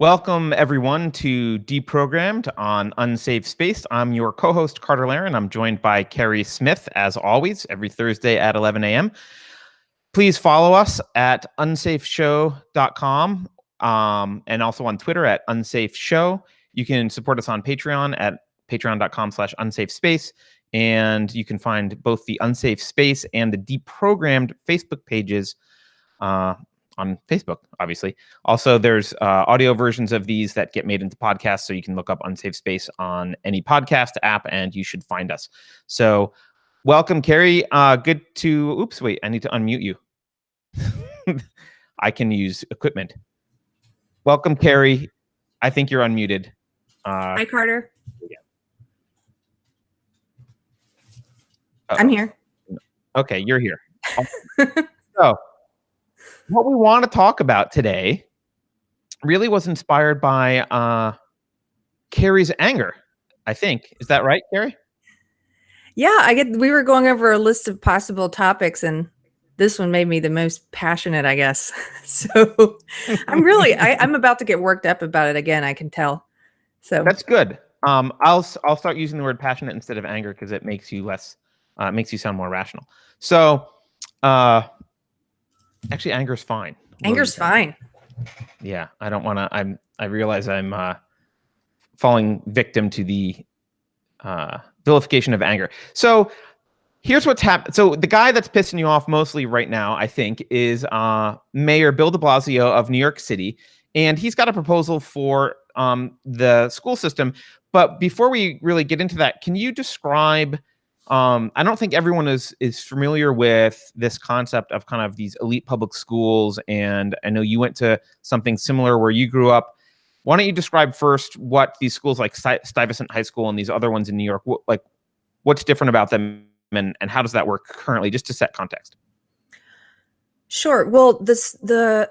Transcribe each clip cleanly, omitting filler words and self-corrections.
Welcome, everyone, to Deprogrammed on Unsafe Space. I'm your co-host, Carter Laren. I'm joined by Keri Smith, as always, every Thursday at 11 a.m. Please follow us at unsafeshow.com and also on Twitter at unsafeshow. You can support us on Patreon at patreon.com/unsafespace. And you can find both the Unsafe Space and the Deprogrammed Facebook pages on Facebook, obviously. Also, there's audio versions of these that get made into podcasts, so you can look up Unsafe Space on any podcast app, and you should find us. So, welcome, Keri. Good to... Oops, wait, I need to unmute you. I can use equipment. Welcome, Keri. I think you're unmuted. Hi, Carter. Yeah. I'm here. Okay, you're here. So, what we want to talk about today really was inspired by Keri's anger, I think. Is that right, Keri? Yeah, we were going over a list of possible topics, and this one made me the most passionate, I guess. So I'm about to get worked up about it again, I can tell. So that's good. I'll start using the word passionate instead of anger because it makes you makes you sound more rational. So actually, anger's fine. Anger's fine. Yeah, I don't want to. I realize I'm falling victim to the vilification of anger. So here's what's happened. So the guy that's pissing you off mostly right now, I think, is Mayor Bill de Blasio of New York City, and he's got a proposal for the school system. But before we really get into that, can you describe? I don't think everyone is familiar with this concept of kind of these elite public schools, and I know you went to something similar where you grew up. Why don't you describe first what these schools like Stuyvesant High School and these other ones in New York, what's different about them, and how does that work currently, just to set context? Sure. Well,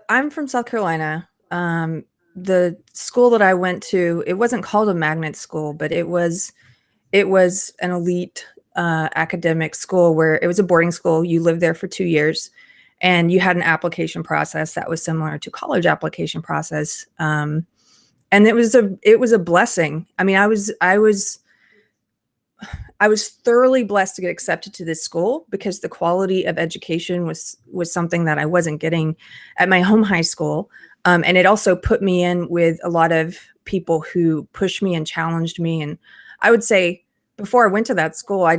I'm from South Carolina. The school that I went to, it wasn't called a magnet school, but it was an elite academic school where it was a boarding school. You lived there for 2 years, and you had an application process that was similar to college application process. And it was a blessing. I mean, I was thoroughly blessed to get accepted to this school because the quality of education was something that I wasn't getting at my home high school. And it also put me in with a lot of people who pushed me and challenged me. And I would say, before I went to that school, I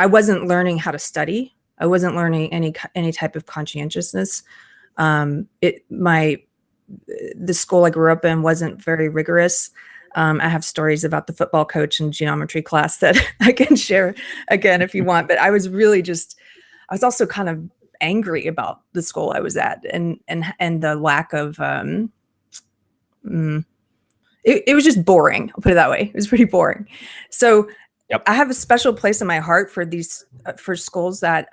wasn't learning how to study. I wasn't learning any type of conscientiousness. The school I grew up in wasn't very rigorous. I have stories about the football coach and geometry class that I can share again if you want. But I was also kind of angry about the school I was at and the lack of It was just boring. I'll put it that way. It was pretty boring. So yep. I have a special place in my heart for these, for schools that,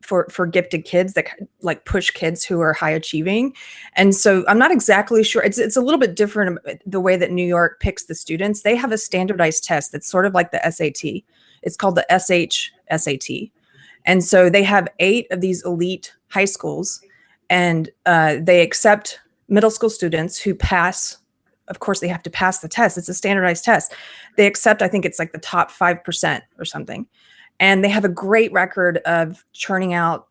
for gifted kids that like push kids who are high achieving. And so I'm not exactly sure. It's a little bit different the way that New York picks the students. They have a standardized test that's sort of like the SAT. It's called the SAT. And so they have 8 of these elite high schools, and they accept middle school students who pass. Of course, they have to pass the test. It's a standardized test. They accept, I think it's like the top 5% or something. And they have a great record of churning out,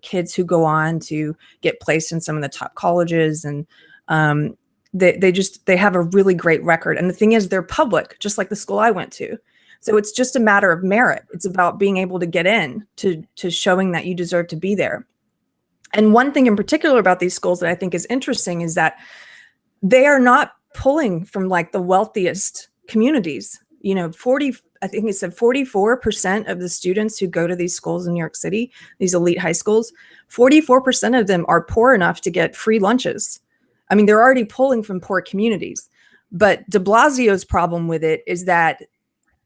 kids who go on to get placed in some of the top colleges. And they have a really great record. And the thing is, they're public, just like the school I went to. So it's just a matter of merit. It's about being able to get in, to showing that you deserve to be there. And one thing in particular about these schools that I think is interesting is that they are not pulling from like the wealthiest communities. I think it said 44% of the students who go to these schools in New York City, these elite high schools, 44% of them are poor enough to get free lunches. I mean, they're already pulling from poor communities. But de Blasio's problem with it is that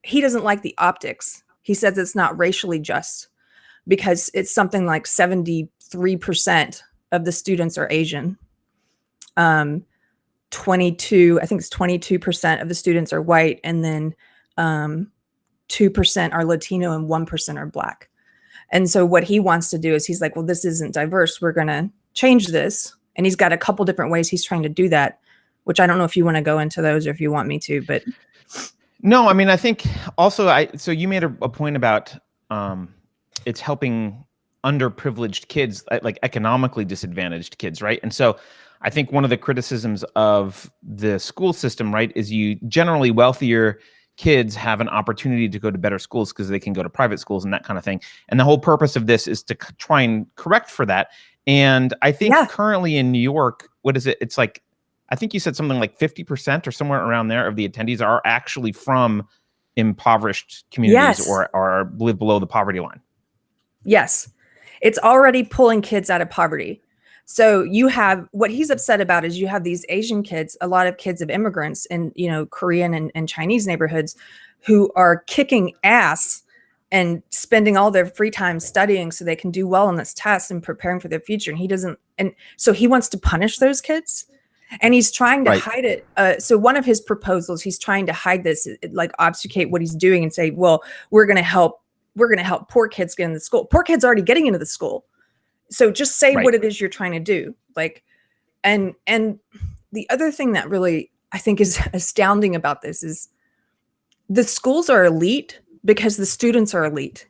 he doesn't like the optics. He says it's not racially just because it's something like 73% of the students are Asian. 22% of the students are white, and then 2% are Latino and 1% are Black. And so what he wants to do is he's like, well, this isn't diverse. We're going to change this. And he's got a couple different ways he's trying to do that, which I don't know if you want to go into those or if you want me to, but. No, I mean, I think also so you made a point about it's helping underprivileged kids, like economically disadvantaged kids, right? And so I think one of the criticisms of the school system, right, is you generally wealthier kids have an opportunity to go to better schools because they can go to private schools and that kind of thing. And the whole purpose of this is to try and correct for that. And I think currently in New York, what is it? It's like, I think you said something like 50% or somewhere around there of the attendees are actually from impoverished communities or live below the poverty line. Yes. It's already pulling kids out of poverty. So you have, what he's upset about is you have these Asian kids, a lot of kids of immigrants in, you know, Korean and Chinese neighborhoods who are kicking ass and spending all their free time studying so they can do well on this test and preparing for their future. And he doesn't, and so he wants to punish those kids. And he's trying to hide it. So one of his proposals, he's trying to hide this, like obfuscate what he's doing and say, well, we're going to help poor kids get into the school. Poor kids are already getting into the school. So just say what it is you're trying to do. Like, and the other thing that really I think is astounding about this is the schools are elite because the students are elite.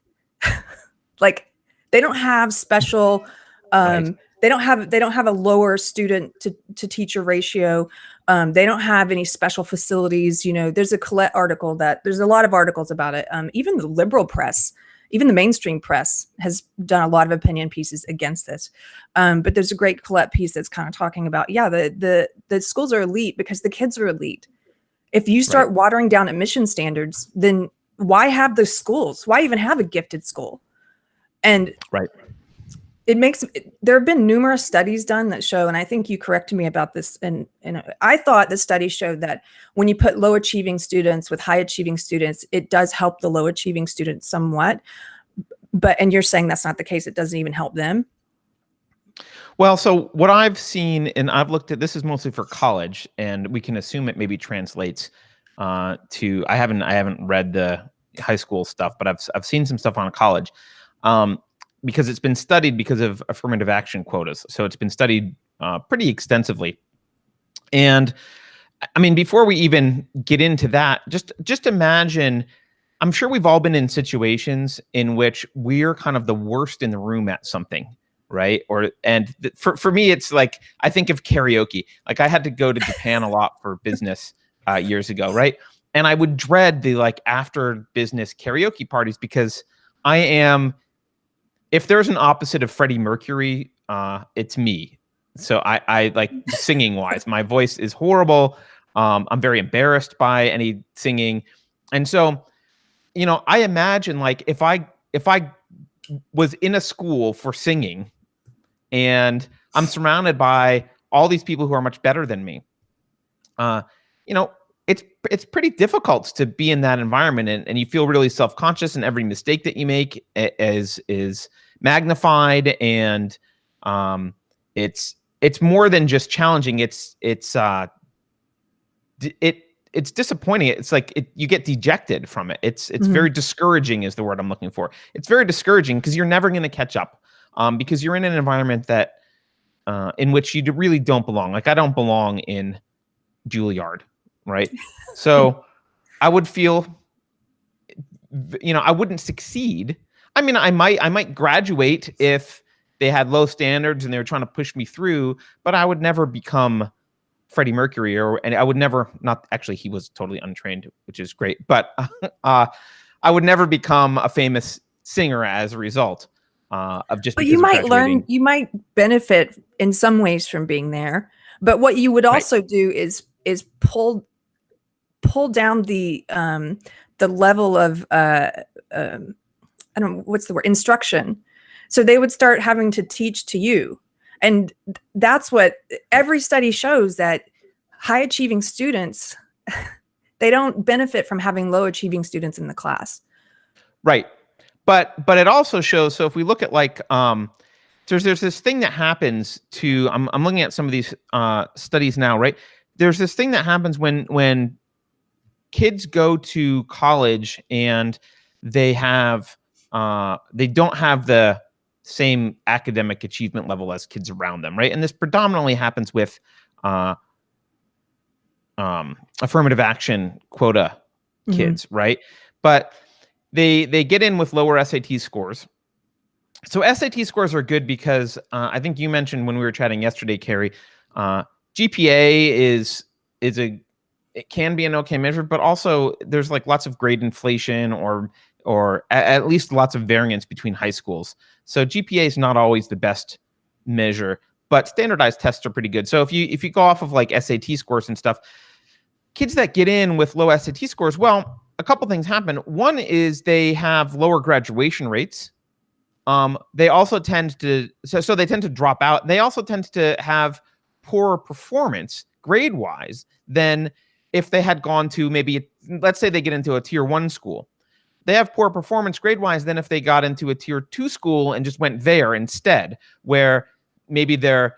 Like they don't have special, they don't have a lower student to teacher ratio. They don't have any special facilities. You know, there's a Colette article there's a lot of articles about it. Even the liberal press, even the mainstream press has done a lot of opinion pieces against this. But there's a great Colette piece that's kind of talking about, the schools are elite because the kids are elite. If you start watering down admission standards, then why have those schools? Why even have a gifted school? And there have been numerous studies done that show, and I think you corrected me about this, and I thought the study showed that when you put low achieving students with high achieving students, it does help the low achieving students somewhat. And you're saying that's not the case. It doesn't even help them. Well, so what I've seen, and I've looked at, this is mostly for college, and we can assume it maybe translates to, I haven't read the high school stuff, but I've seen some stuff on college. Because it's been studied because of affirmative action quotas. So it's been studied pretty extensively. And I mean, before we even get into that, just imagine, I'm sure we've all been in situations in which we're kind of the worst in the room at something, right? For me, it's like, I think of karaoke. Like I had to go to Japan a lot for business years ago, right? And I would dread the like after business karaoke parties because if there's an opposite of Freddie Mercury, it's me. So I like singing wise, my voice is horrible. I'm very embarrassed by any singing. And so, you know, I imagine like if I was in a school for singing and I'm surrounded by all these people who are much better than me, you know, it's pretty difficult to be in that environment, and you feel really self-conscious, and every mistake that you make is magnified, and it's more than just challenging. It's disappointing. It's like you get dejected from it. It's very discouraging is the word I'm looking for. It's very discouraging because you're never going to catch up, because you're in an environment that in which you really don't belong. Like I don't belong in Juilliard. Right. So I would feel, you know, I wouldn't succeed. I mean, I might graduate if they had low standards and they were trying to push me through, but I would never become Freddie Mercury and I would never, not actually, he was totally untrained, which is great, but I would never become a famous singer as a result of just. But you might learn, you might benefit in some ways from being there. But what you would also do is pull down the level of I don't know what's the word, instruction. So they would start having to teach to you, and that's what every study shows, that high achieving students they don't benefit from having low achieving students in the class. Right, but it also shows. So if we look at like there's this thing that happens to I'm looking at some of these studies now, right? There's this thing that happens when kids go to college and they don't have the same academic achievement level as kids around them, right? And this predominantly happens with affirmative action quota kids, right? But they get in with lower SAT scores. So SAT scores are good because I think you mentioned when we were chatting yesterday, Keri, GPA it can be an okay measure, but also there's like lots of grade inflation or at least lots of variance between high schools. So GPA is not always the best measure, but standardized tests are pretty good. So if you go off of like SAT scores and stuff, kids that get in with low SAT scores, well, a couple things happen. One is they have lower graduation rates. They also tend to so they tend to drop out. They also tend to have poorer performance grade-wise than if they had gone to maybe, let's say they get into a tier 1 school. They have poor performance grade-wise than if they got into a tier 2 school and just went there instead, where maybe they're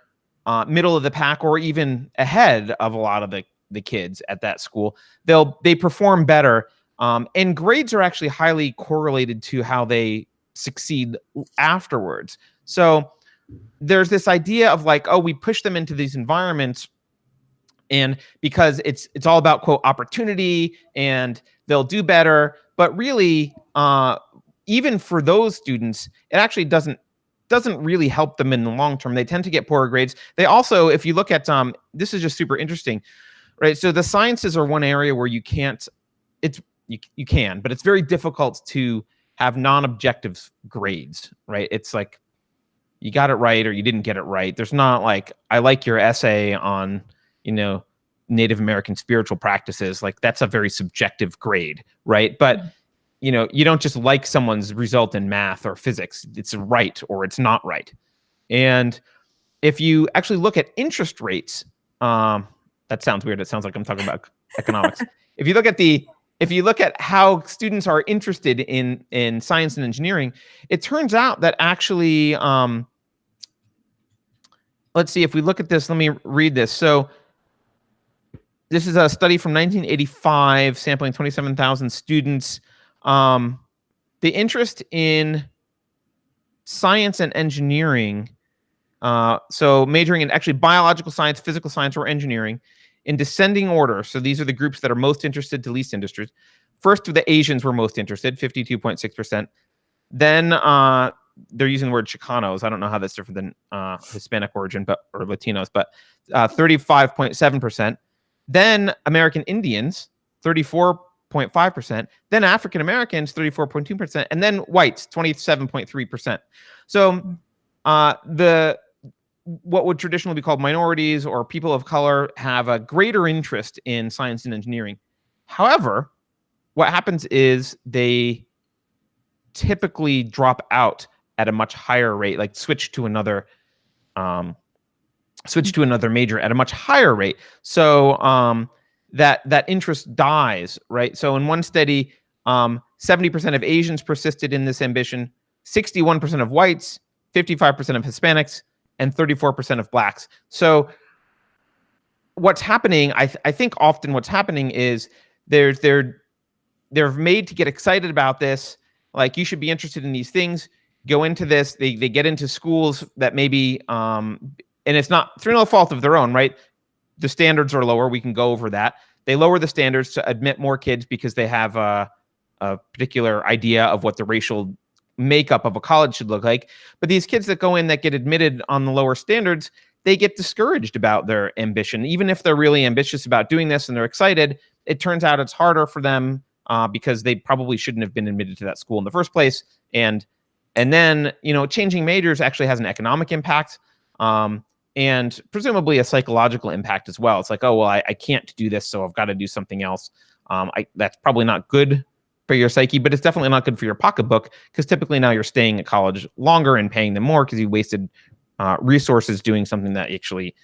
middle of the pack or even ahead of a lot of the kids at that school. They perform better, and grades are actually highly correlated to how they succeed afterwards. So there's this idea of like, oh, we push them into these environments, and because it's all about quote opportunity and they'll do better, but really even for those students it actually doesn't really help them in the long term. They tend to get poorer grades. They also, if you look at this is just super interesting, right? So the sciences are one area where you can't, you can, but it's very difficult to have non-objective grades, right? It's like you got it right or you didn't get it right. There's not like, I like your essay on, Native American spiritual practices. Like that's a very subjective grade, right? But you don't just like someone's result in math or physics. It's right or it's not right. And if you actually look at interest rates, that sounds weird. It sounds like I'm talking about economics. If you look at how students are interested in science and engineering, it turns out that actually, let's see, if we look at this, let me read this. So this is a study from 1985, sampling 27,000 students. The interest in science and engineering, so majoring in actually biological science, physical science, or engineering, in descending order. So these are the groups that are most interested to least interested. First, the Asians were most interested, 52.6%. Then they're using the word Chicanos. I don't know how that's different than Hispanic origin, or Latinos, but 35.7%. Then American Indians, 34.5%. Then African Americans, 34.2%. And then whites, 27.3%. So what would traditionally be called minorities or people of color have a greater interest in science and engineering. However, what happens is they typically drop out at a much higher rate, like switch to another major at a much higher rate. So that interest dies, right? So in one study, 70% of Asians persisted in this ambition, 61% of whites, 55% of Hispanics, and 34% of blacks. So what's happening, I think often what's happening is they're made to get excited about this. Like, you should be interested in these things. Go into this. They get into schools that maybe, and it's not through no fault of their own, right? The standards are lower. We can go over that. They lower the standards to admit more kids because they have a particular idea of what the racial makeup of a college should look like. But these kids that go in that get admitted on the lower standards, they get discouraged about their ambition. Even if they're really ambitious about doing this and they're excited, it turns out it's harder for them because they probably shouldn't have been admitted to that school in the first place. And then, changing majors actually has an economic impact and presumably a psychological impact as well. It's like, oh, well, I can't do this, so I've got to do something else. That's probably not good for your psyche, but it's definitely not good for your pocketbook, because typically now you're staying at college longer and paying them more because you wasted resources doing something that actually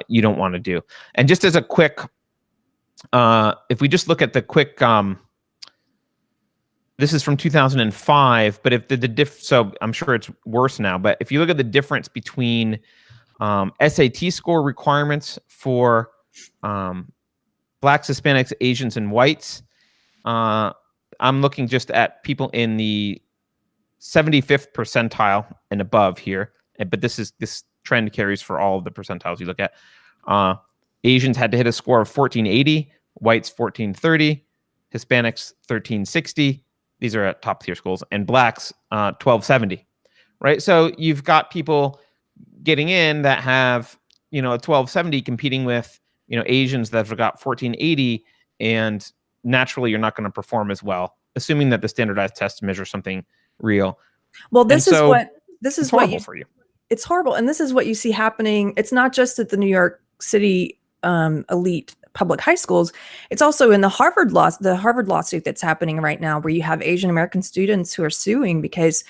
you don't want to do. And just as a quick, if we just look at the quick, this is from 2005, but if so I'm sure it's worse now, but if you look at the difference between SAT score requirements for blacks, Hispanics, Asians, and whites, I'm looking just at people in the 75th percentile and above here. But this trend carries for all of the percentiles you look at. Asians had to hit a score of 1480, whites 1430, Hispanics 1360. These are at top tier schools, and blacks 1270. Right, so you've got people getting in that have a 1270 competing with Asians that have got 1480, and naturally you're not going to perform as well, assuming that the standardized tests measure something real. Well, this is what horrible for you. It's horrible, and this is what you see happening. It's not just at the New York City elite public high schools. It's also in the Harvard lawsuit that's happening right now, where you have Asian American students who are suing because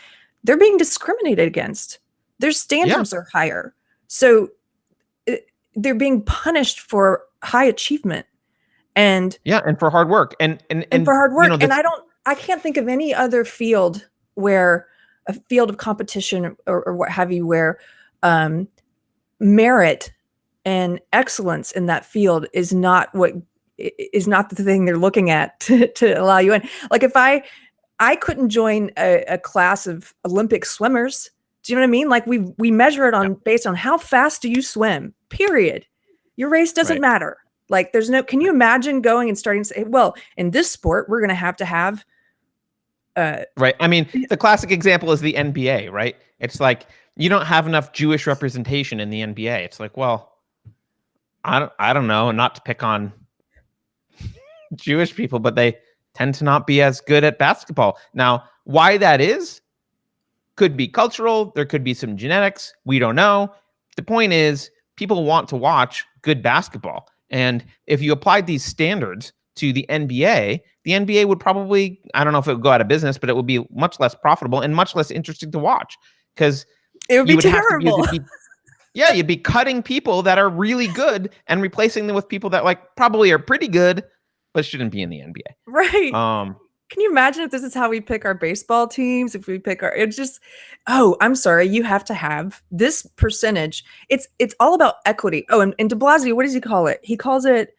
they're being discriminated against. Their standards are higher, so they're being punished for high achievement, and for hard work, and for hard work. And I can't think of any other field where a field of competition or what have you, where merit and excellence in that field is not the thing they're looking at to allow you in. Like if I couldn't join a class of Olympic swimmers. Do you know what I mean? Like we measure it based on how fast do you swim, period. Your race doesn't matter. Like can you imagine going and starting to say, well, in this sport, we're going to have right. I mean, the classic example is the NBA, right? It's like, you don't have enough Jewish representation in the NBA. It's like, well, I don't know, not to pick on Jewish people, but they tend to not be as good at basketball. Now, why that is could be cultural. There could be some genetics. We don't know. The point is, people want to watch good basketball. And if you applied these standards to the NBA would probably, I don't know if it would go out of business, but it would be much less profitable and much less interesting to watch, because it would be terrible. You'd be cutting people that are really good and replacing them with people that probably are pretty good, but shouldn't be in the NBA. Right. Can you imagine if this is how we pick our baseball teams? If we pick I'm sorry, you have to have this percentage. It's all about equity. Oh, and de Blasio, what does he call it? He calls it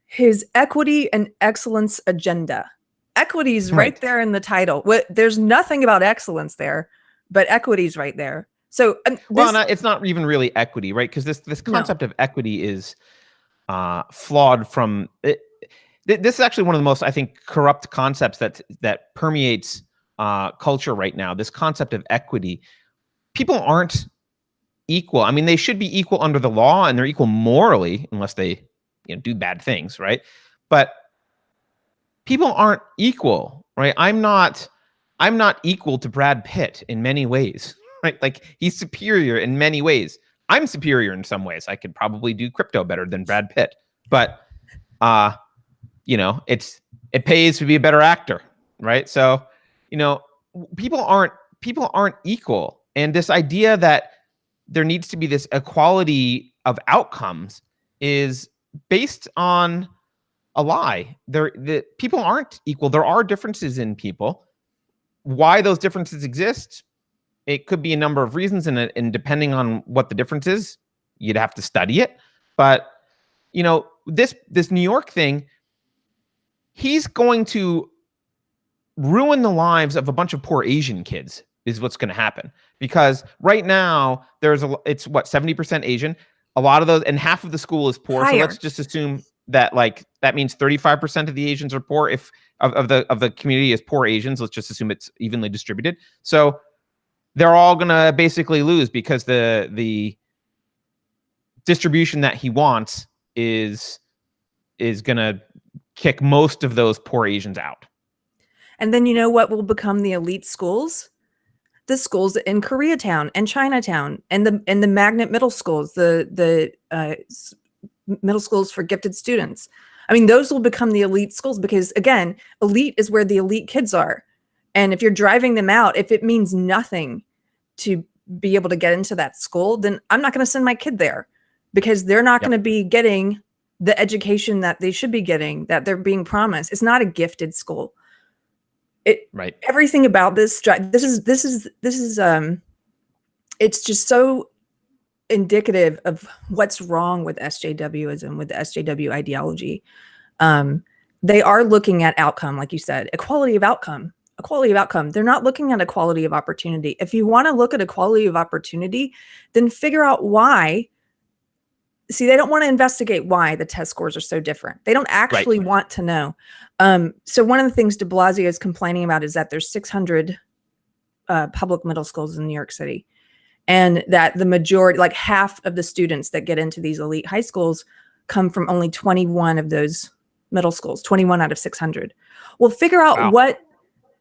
his equity and excellence agenda. Equity is right there in the title. There's nothing about excellence there, but equity is right there. So, it's not even really equity, right? Because this concept of equity is flawed from it. This is actually one of the most, I think, corrupt concepts that permeates culture right now. This concept of equity. People aren't equal. I mean, they should be equal under the law, and they're equal morally, unless they do bad things, right? But people aren't equal, right? I'm not equal to Brad Pitt in many ways, right? Like, he's superior in many ways. I'm superior in some ways. I could probably do crypto better than Brad Pitt, but it pays to be a better actor, right? So, people aren't equal, and this idea that there needs to be this equality of outcomes is based on a lie. The people aren't equal. There are differences in people. Why those differences exist, it could be a number of reasons, and depending on what the difference is, you'd have to study it. But this New York thing, he's going to ruin the lives of a bunch of poor Asian kids, is what's going to happen. Because right now it's 70% Asian. A lot of those, and half of the school is poor. Higher. So let's just assume that that means 35% of the Asians are poor. If of the community is poor Asians, let's just assume it's evenly distributed. So they're all going to basically lose, because the distribution that he wants is going to kick most of those poor Asians out. And then you know what will become the elite schools? The schools in Koreatown and Chinatown, and the magnet middle schools, the middle schools for gifted students. I mean, those will become the elite schools, because again, elite is where the elite kids are. And if you're driving them out, if it means nothing to be able to get into that school, then I'm not going to send my kid there, because they're not going to be getting the education that they should be getting, that they're being promised. It's not a gifted school. Everything about this is it's just so indicative of what's wrong with SJWism, with the SJW ideology. They are looking at outcome, like you said, equality of outcome. equality of outcome. They're not looking at equality of opportunity. If you want to look at equality of opportunity, then figure out why. See, they don't want to investigate why the test scores are so different. They don't actually want to know. So one of the things de Blasio is complaining about is that there's 600 public middle schools in New York City, and that the majority, like half of the students that get into these elite high schools come from only 21 of those middle schools, 21 out of 600. Well, figure out what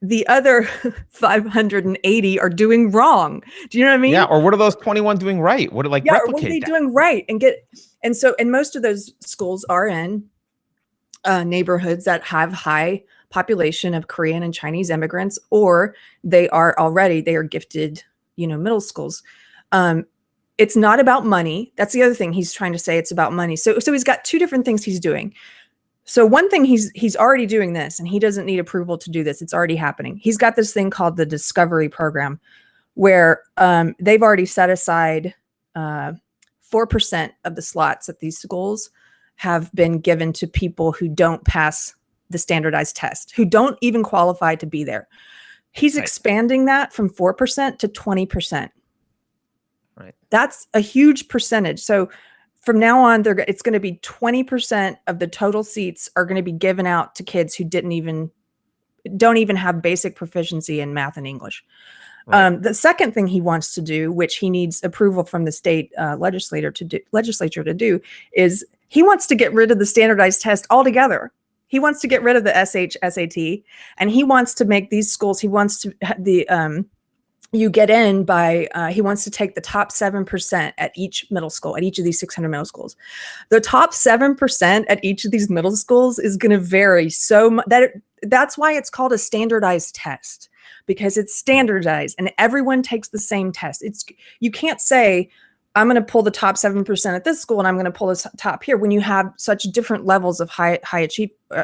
the other 580 are doing wrong. Do you know what I mean? Yeah. Or what are those 21 doing right? What are replicate what are they doing right? And most of those schools are in neighborhoods that have high population of Korean and Chinese immigrants, or they are gifted, middle schools. It's not about money. That's the other thing he's trying to say. It's about money. So he's got two different things he's doing. So one thing, he's already doing this, and he doesn't need approval to do this. It's already happening. He's got this thing called the Discovery Program, where they've already set aside 4% of the slots at these schools have been given to people who don't pass the standardized test, who don't even qualify to be there. He's expanding that from 4% to 20%. Right. That's a huge percentage. So from now on, it's going to be 20% of the total seats are going to be given out to kids who don't even have basic proficiency in math and English. Right. The second thing he wants to do, which he needs approval from the state legislature to do, is he wants to get rid of the standardized test altogether. He wants to get rid of the SAT, and he wants to make these schools. He wants to you get in by, he wants to take the top 7% at each middle school, at each of these 600 middle schools. The top 7% at each of these middle schools is going to vary so much that's why it's called a standardized test, because it's standardized and everyone takes the same test. You can't say, I'm going to pull the top 7% at this school and I'm going to pull this top here when you have such different levels of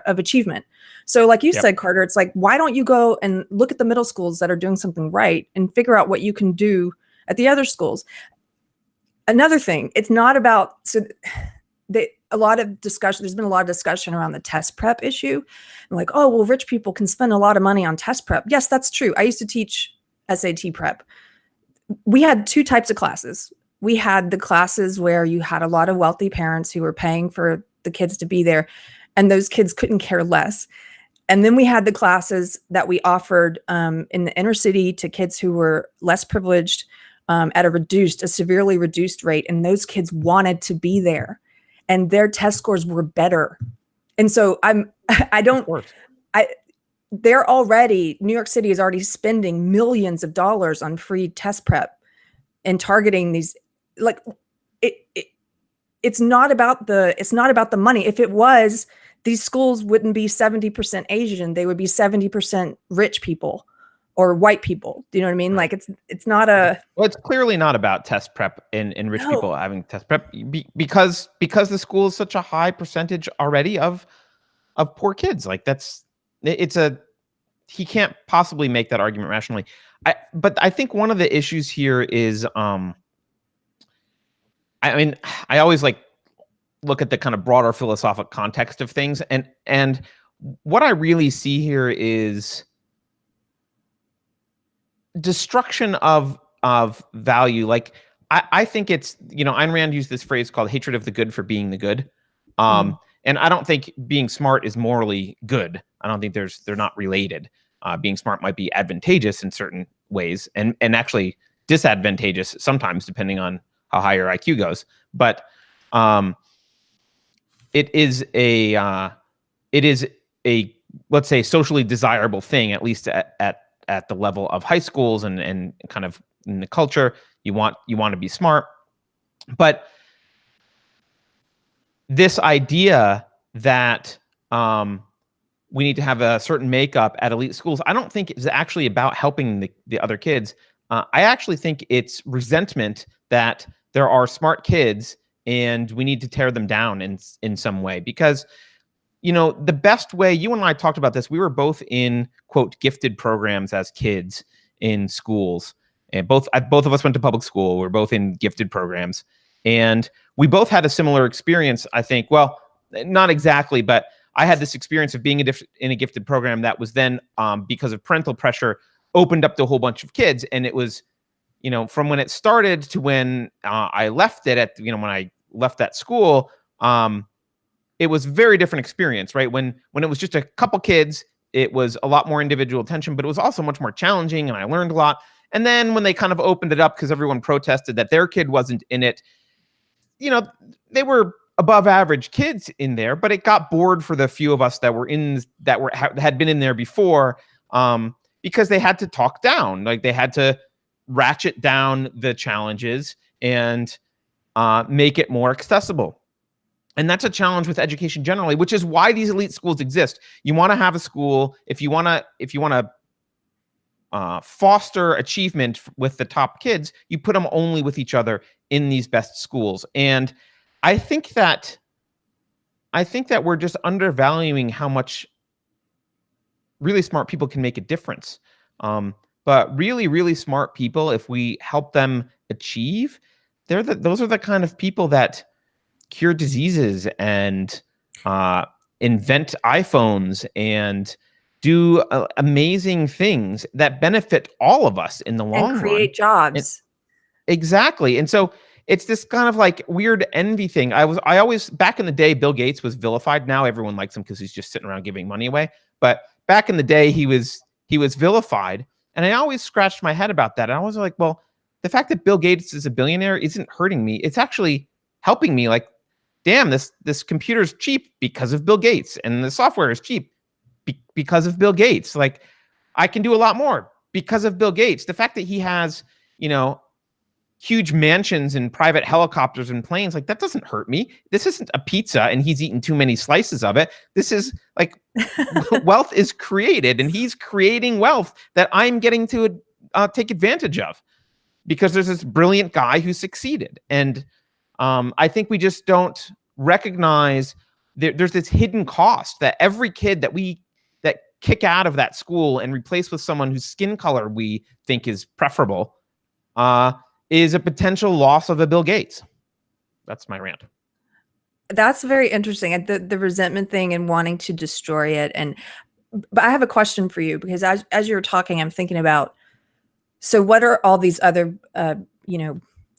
achievement. So like you said, Carter, it's like, why don't you go and look at the middle schools that are doing something right and figure out what you can do at the other schools? Another thing, it's not about, there's been a lot of discussion around the test prep issue. And like, oh, well, rich people can spend a lot of money on test prep. Yes, that's true. I used to teach SAT prep. We had two types of classes. We had the classes where you had a lot of wealthy parents who were paying for the kids to be there, and those kids couldn't care less. And then we had the classes that we offered in the inner city to kids who were less privileged at a severely reduced rate. And those kids wanted to be there and their test scores were better. And so New York City is already spending millions of dollars on free test prep and targeting these, like it's not about the money. If it was, these schools wouldn't be 70% Asian. They would be 70% rich people or white people. Do you know what I mean? Like it's not a. Well, it's clearly not about test prep and rich people having test prep because the school is such a high percentage already of poor kids. Like he can't possibly make that argument rationally. But I think one of the issues here is, I always look at the kind of broader philosophical context of things. And what I really see here is destruction of value. Like, I think it's, Ayn Rand used this phrase called hatred of the good for being the good. And I don't think being smart is morally good. I don't think they're not related. Being smart might be advantageous in certain ways and actually disadvantageous sometimes, depending on how high your IQ goes. But it is a let's say socially desirable thing, at least at the level of high schools and kind of in the culture. You want to be smart, but this idea that we need to have a certain makeup at elite schools, I don't think is actually about helping the other kids. I actually think it's resentment that there are smart kids and we need to tear them down in some way. Because, the best way, you and I talked about this, we were both in, quote, gifted programs as kids in schools. And both of us went to public school. We're both in gifted programs. And we both had a similar experience, I think. Well, not exactly, but I had this experience of being in a gifted program that was then, because of parental pressure, opened up to a whole bunch of kids. And it was, from when it started to when I left it when I left that school, it was a very different experience, right? When it was just a couple kids, it was a lot more individual attention, but it was also much more challenging, and I learned a lot. And then when they kind of opened it up because everyone protested that their kid wasn't in it, they were above average kids in there, but it got bored for the few of us that had been in there before, because they had to talk down, like they had to ratchet down the challenges and make it more accessible. And that's a challenge with education generally, which is why these elite schools exist. You want to have a school, if you want to foster achievement with the top kids, you put them only with each other in these best schools. And I think that we're just undervaluing how much really smart people can make a difference. But really, really smart people, if we help them achieve, those are the kind of people that cure diseases and invent iPhones and do amazing things that benefit all of us in the long run. And create jobs. Exactly. And so it's this kind of like weird envy thing. I always, back in the day, Bill Gates was vilified. Now everyone likes him because he's just sitting around giving money away. But back in the day, he was vilified. And I always scratched my head about that. And I was like, well, the fact that Bill Gates is a billionaire isn't hurting me. It's actually helping me. Like, damn, this computer's cheap because of Bill Gates, and the software is cheap because of Bill Gates. Like, I can do a lot more because of Bill Gates. The fact that he has, huge mansions and private helicopters and planes, like, that doesn't hurt me. This isn't a pizza and he's eaten too many slices of it. This is like wealth is created, and he's creating wealth that I'm getting to take advantage of because there's this brilliant guy who succeeded. And I think we just don't recognize there's this hidden cost that every kid that kick out of that school and replace with someone whose skin color we think is preferable is a potential loss of a Bill Gates. That's my rant. That's very interesting. And the resentment thing and wanting to destroy it. But I have a question for you, because as you're talking, I'm thinking about, so what are all these other,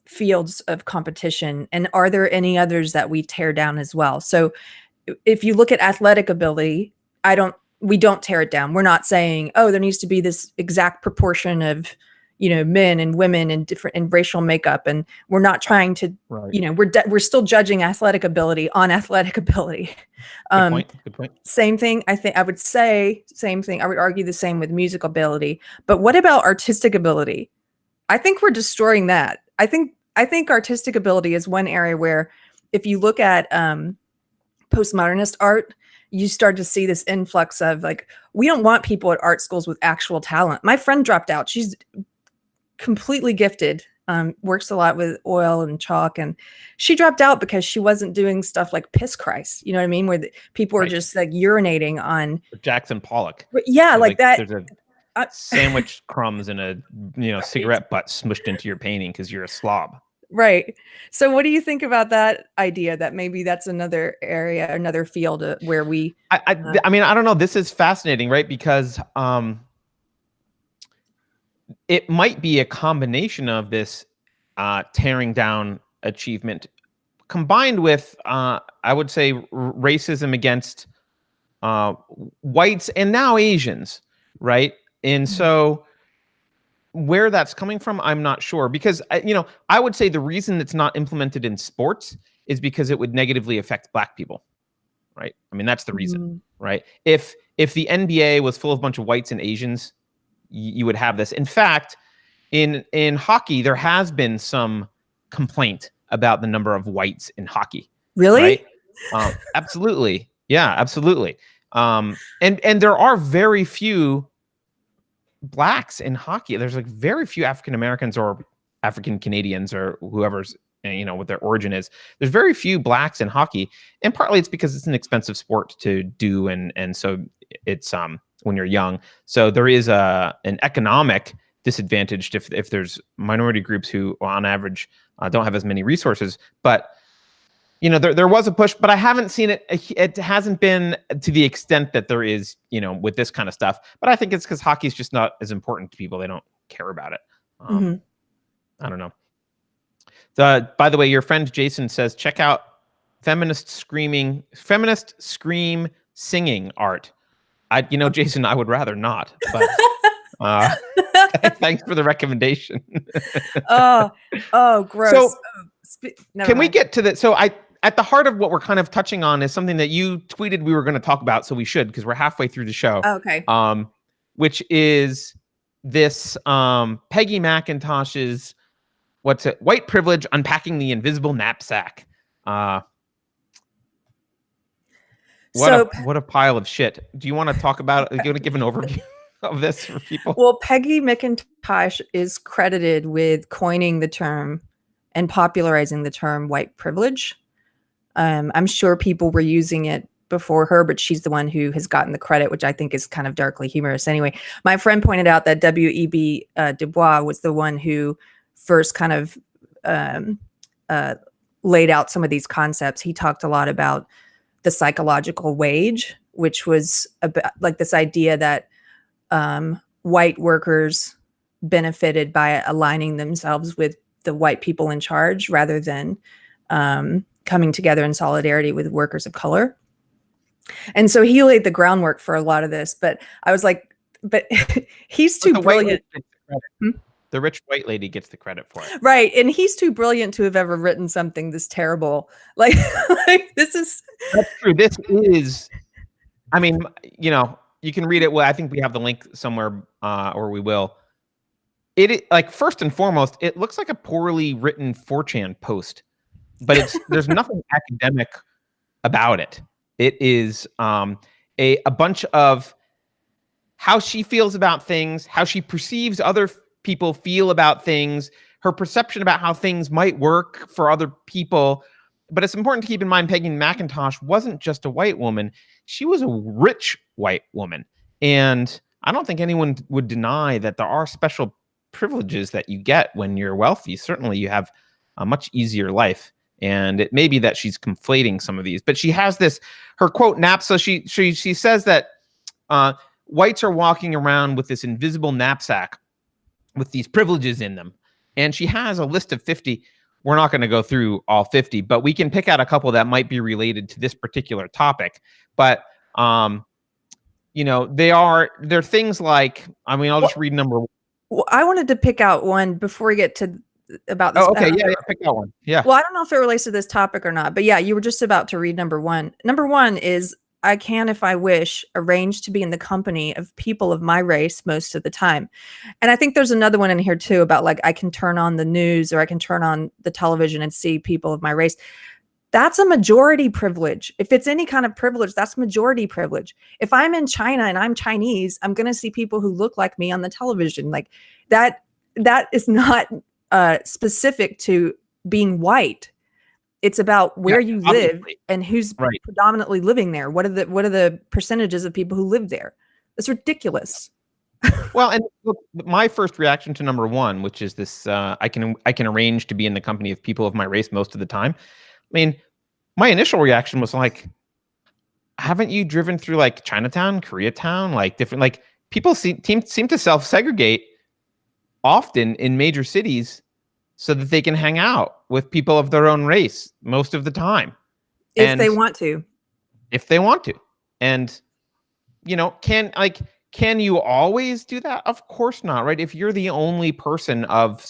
fields of competition, and are there any others that we tear down as well? So if you look at athletic ability, we don't tear it down. We're not saying, oh, there needs to be this exact proportion of, men and women and different and racial makeup. And we're not trying to, right. We're still judging athletic ability on athletic ability. Good point. Same thing. I would say same thing. I would argue the same with musical ability, but what about artistic ability? I think we're destroying that. I think artistic ability is one area where, if you look at postmodernist art, you start to see this influx of, like, we don't want people at art schools with actual talent. My friend dropped out. She's completely gifted, works a lot with oil and chalk, and she dropped out because she wasn't doing stuff like Piss Christ. You know what I mean? Where people were just like urinating on Jackson Pollock. Yeah, like that. There's a sandwich crumbs and a cigarette butt smushed into your painting because you're a slob. Right. So what do you think about that idea, that maybe that's another area, another field where we... I mean, I don't know. This is fascinating, right? Because it might be a combination of this tearing down achievement combined with, I would say, racism against whites and now Asians, right? And so where that's coming from, I'm not sure, because I would say the reason it's not implemented in sports is because it would negatively affect Black people, right? I mean, that's the reason, right? If the NBA was full of a bunch of whites and Asians, you would have this. In fact, in hockey, there has been some complaint about the number of whites in hockey. Really? Right? Absolutely, yeah, absolutely. And there are very few Blacks in hockey. There's like very few African Americans or African Canadians or whoever's, what their origin is. There's very few Blacks in hockey, and partly it's because it's an expensive sport to do, and so it's when you're young. So there is an economic disadvantage if there's minority groups who, on average, don't have as many resources. But there was a push, but I haven't seen it. It hasn't been to the extent that there is, with this kind of stuff. But I think it's because hockey is just not as important to people. They don't care about it. I don't know. By the way, your friend Jason says, check out feminist scream singing art. Jason, I would rather not, but thanks for the recommendation. oh, gross. So can we get to that? So at the heart of what we're kind of touching on is something that you tweeted we were going to talk about, so we should, because we're halfway through the show. Okay. Which is this Peggy McIntosh's white privilege unpacking the invisible knapsack. What a pile of shit. Do you want to talk about it? Do you want to give an overview of this for people? Well, Peggy McIntosh is credited with coining the term and popularizing the term white privilege. I'm sure people were using it before her, but she's the one who has gotten the credit, which I think is kind of darkly humorous. Anyway, my friend pointed out that W.E.B. Du Bois was the one who first kind of laid out some of these concepts. He talked a lot about the psychological wage, which was about like this idea that white workers benefited by aligning themselves with the white people in charge rather than coming together in solidarity with workers of color. And so he laid the groundwork for a lot of this, but I was like, but he's too brilliant. The rich white lady gets the credit for it. Right. And he's too brilliant to have ever written something this terrible. Like this is. That's true. This is, I mean, you can read it. Well, I think we have the link somewhere, or we will. It like, first and foremost, it looks like a poorly written 4chan post, but there's nothing academic about it. It is a bunch of how she feels about things, how she perceives other people feel about things, her perception about how things might work for other people. But it's important to keep in mind Peggy McIntosh wasn't just a white woman. She was a rich white woman. And I don't think anyone would deny that there are special privileges that you get when you're wealthy. Certainly you have a much easier life. And it may be that she's conflating some of these, but she has her quote nap. So she says that whites are walking around with this invisible knapsack with these privileges in them. And she has a list of 50. We're not going to go through all 50, but we can pick out a couple that might be related to this particular topic. But, they're things like, I'll just read number one. Well, I wanted to pick out one before we get to about this. Oh, okay. Yeah, pick that one. Yeah. Well, I don't know if it relates to this topic or not, but yeah, you were just about to read number one. Number one is, I can, if I wish, arrange to be in the company of people of my race most of the time. And I think there's another one in here too about like, I can turn on the news or I can turn on the television and see people of my race. That's a majority privilege. If it's any kind of privilege, that's majority privilege. If I'm in China and I'm Chinese, I'm going to see people who look like me on the television. Like that is not specific to being white. It's about where you live and who's predominantly living there. What are the percentages of people who live there? It's ridiculous. Well, and look, my first reaction to number one, which is this, I can arrange to be in the company of people of my race most of the time. I mean, my initial reaction was like, haven't you driven through like Chinatown, Koreatown, like different, like people seem to self-segregate often in major cities so that they can hang out with people of their own race most of the time. If they want to. And, can you always do that? Of course not, right? If you're the only person of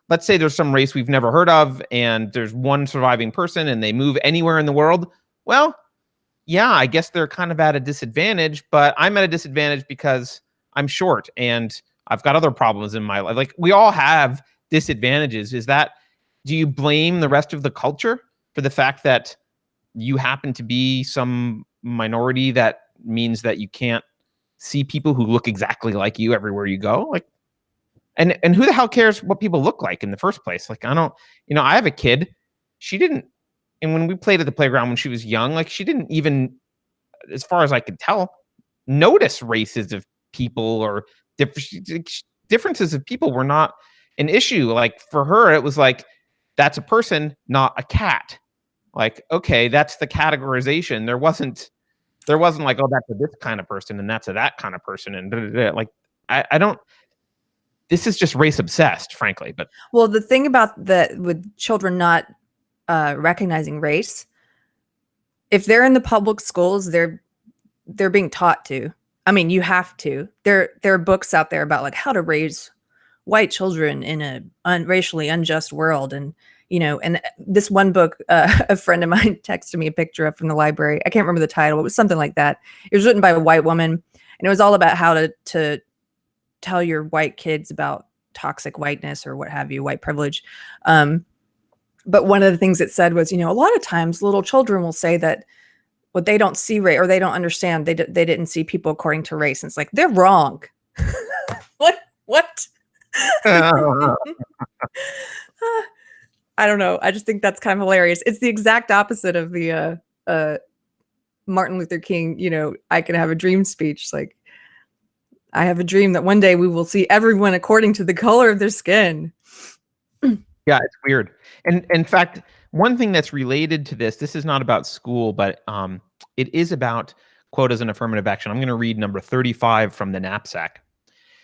let's say there's some race we've never heard of and there's one surviving person and they move anywhere in the world, well, yeah, I guess they're kind of at a disadvantage, but I'm at a disadvantage because I'm short and I've got other problems in my life. Like we all have disadvantages. Do you blame the rest of the culture for the fact that you happen to be some minority that means that you can't see people who look exactly like you everywhere you go? Like, and who the hell cares what people look like in the first place? Like, I don't, I have a kid. She didn't, and when we played at the playground when she was young, like she didn't even, as far as I could tell, notice races of people or differences of people were not an issue. Like for her, it was like, that's a person, not a cat. Like, okay, that's the categorization. There wasn't like, oh, that's a this kind of person and that's a that kind of person and da, da, da. Like, I don't. This is just race obsessed, frankly. But well, the thing about that with children not recognizing race, if they're in the public schools, they're being taught to. I mean, you have to. There are books out there about like how to raise white children in a racially unjust world, and and this one book, a friend of mine texted me a picture of from the library. I can't remember the title. It was something like that. It was written by a white woman, and it was all about how to tell your white kids about toxic whiteness or what have you, white privilege. But one of the things it said was, a lot of times little children will say that what they don't see race or they don't understand, they didn't see people according to race. And it's like, they're wrong. What? I don't know. I just think that's kind of hilarious. It's the exact opposite of the Martin Luther King, I can have a dream speech. It's like, I have a dream that one day we will see everyone according to the color of their skin. Yeah, it's weird. And in fact, one thing that's related to this is not about school, but it is about quotas and affirmative action. I'm going to read number 35 from the knapsack.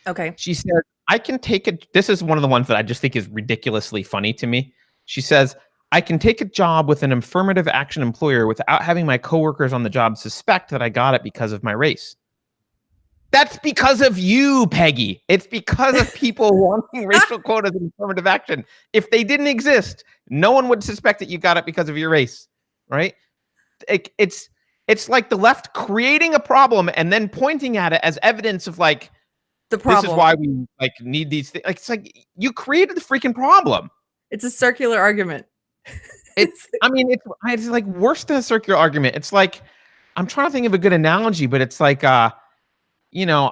Okay. She said, I can take it. This is one of the ones that I just think is ridiculously funny to me. She says, I can take a job with an affirmative action employer without having my coworkers on the job suspect that I got it because of my race. That's because of you, Peggy. It's because of people wanting racial quotas and affirmative action. If they didn't exist, no one would suspect that you got it because of your race, right? It's like the left creating a problem and then pointing at it as evidence of like, the problem. This is why we like need these things. Like, it's like you created the freaking problem. It's a circular argument. It's like worse than a circular argument. It's like, I'm trying to think of a good analogy, but it's like, I can't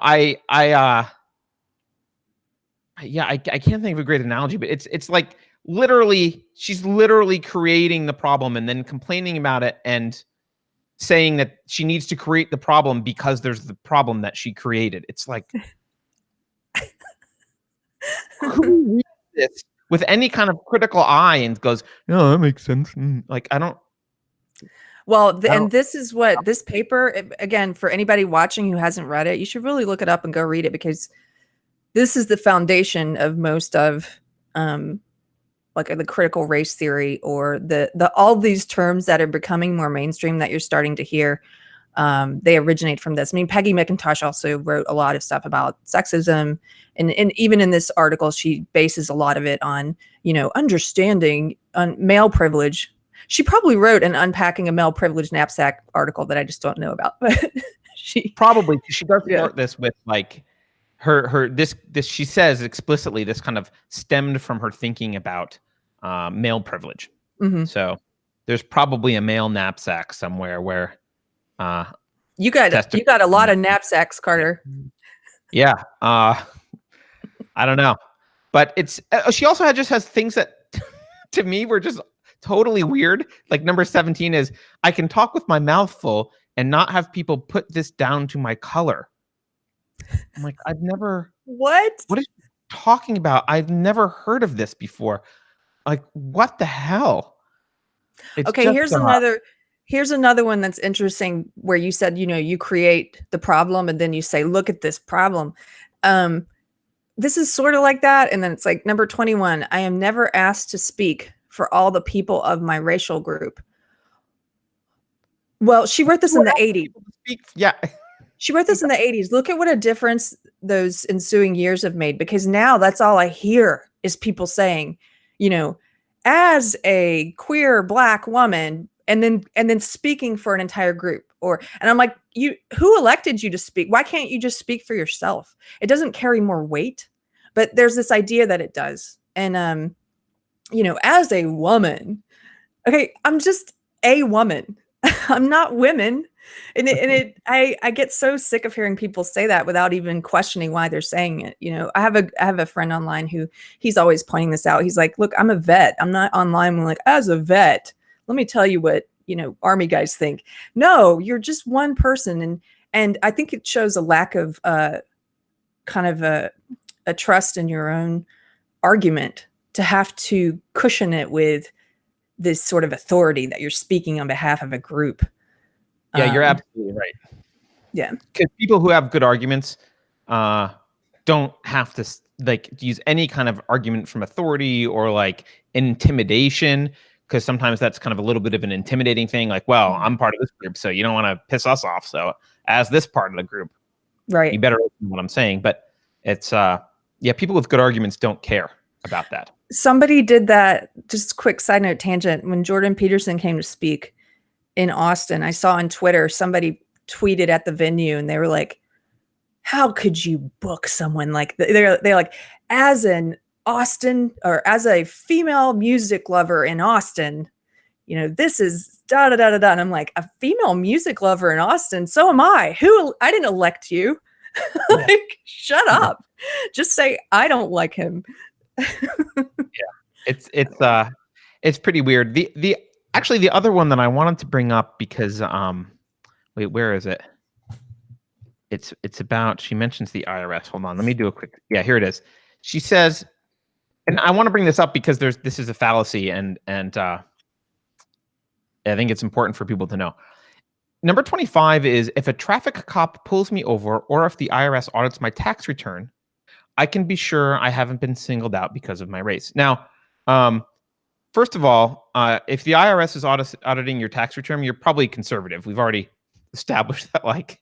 think of a great analogy, but it's like she's literally creating the problem and then complaining about it and saying that she needs to create the problem because there's the problem that she created. It's like, who reads this with any kind of critical eye and goes, no, that makes sense. Like, I don't. Well, and this is what this paper, again, for anybody watching who hasn't read it, you should really look it up and go read it, because this is the foundation of most of like the critical race theory, or the all these terms that are becoming more mainstream that you're starting to hear. They originate from this. I mean, Peggy McIntosh also wrote a lot of stuff about sexism, and even in this article, she bases a lot of it on, understanding on male privilege. She probably wrote an Unpacking a Male Privilege Knapsack article that I just don't know about, but she does start this with like this she says explicitly this kind of stemmed from her thinking about male privilege. Mm-hmm. So there's probably a male knapsack somewhere where you got a lot of knapsacks, Carter. Yeah. I don't know, but it's she also has things that to me were just totally weird. Like number 17 is, I can talk with my mouth full and not have people put this down to my color. I'm like, I've never. What are you talking about? I've never heard of this before. Like, what the hell? It's okay, here's another one that's interesting, where you said, you create the problem and then you say, look at this problem. This is sort of like that. And then it's like number 21, I am never asked to speak for all the people of my racial group. Well, she wrote this in the 80s. Yeah. She wrote this in the 80s. Look at what a difference those ensuing years have made, because now that's all I hear is people saying, as a queer Black woman, and then speaking for an entire group. And I'm like, who elected you to speak? Why can't you just speak for yourself? It doesn't carry more weight, but there's this idea that it does. And as a woman, okay, I'm just a woman. I'm not women. I get so sick of hearing people say that without even questioning why they're saying it. I have a friend online who he's always pointing this out. He's like, look, I'm a vet. I'm not online. I'm like, as a vet, let me tell you what, army guys think. No, you're just one person. And I think it shows a lack of kind of a trust in your own argument to have to cushion it with this sort of authority that you're speaking on behalf of a group. Yeah, you're absolutely right. Yeah, because people who have good arguments don't have to use any kind of argument from authority or like intimidation, because sometimes that's kind of a little bit of an intimidating thing. Like, well, I'm part of this group, so you don't want to piss us off. So as this part of the group, right, you better listen to what I'm saying. But it's people with good arguments don't care about that. Somebody did that. Just quick side note tangent. When Jordan Peterson came to speak in Austin, I saw on Twitter somebody tweeted at the venue, and they were like, "How could you book someone like that?" They're like, as an Austin or as a female music lover in Austin, this is da da da da da. And I'm like, a female music lover in Austin? So am I. I didn't elect you. Like, shut up. Just say I don't like him. It's pretty weird. The other one that I wanted to bring up, because wait, where is it? It's about, she mentions the IRS. Hold on, let me do a quick. Yeah, here it is. She says, and I want to bring this up because this is a fallacy, and I think it's important for people to know. Number 25 is, if a traffic cop pulls me over or if the IRS audits my tax return, I can be sure I haven't been singled out because of my race. Now, first of all, if the IRS is auditing your tax return, you're probably conservative. We've already established that, like,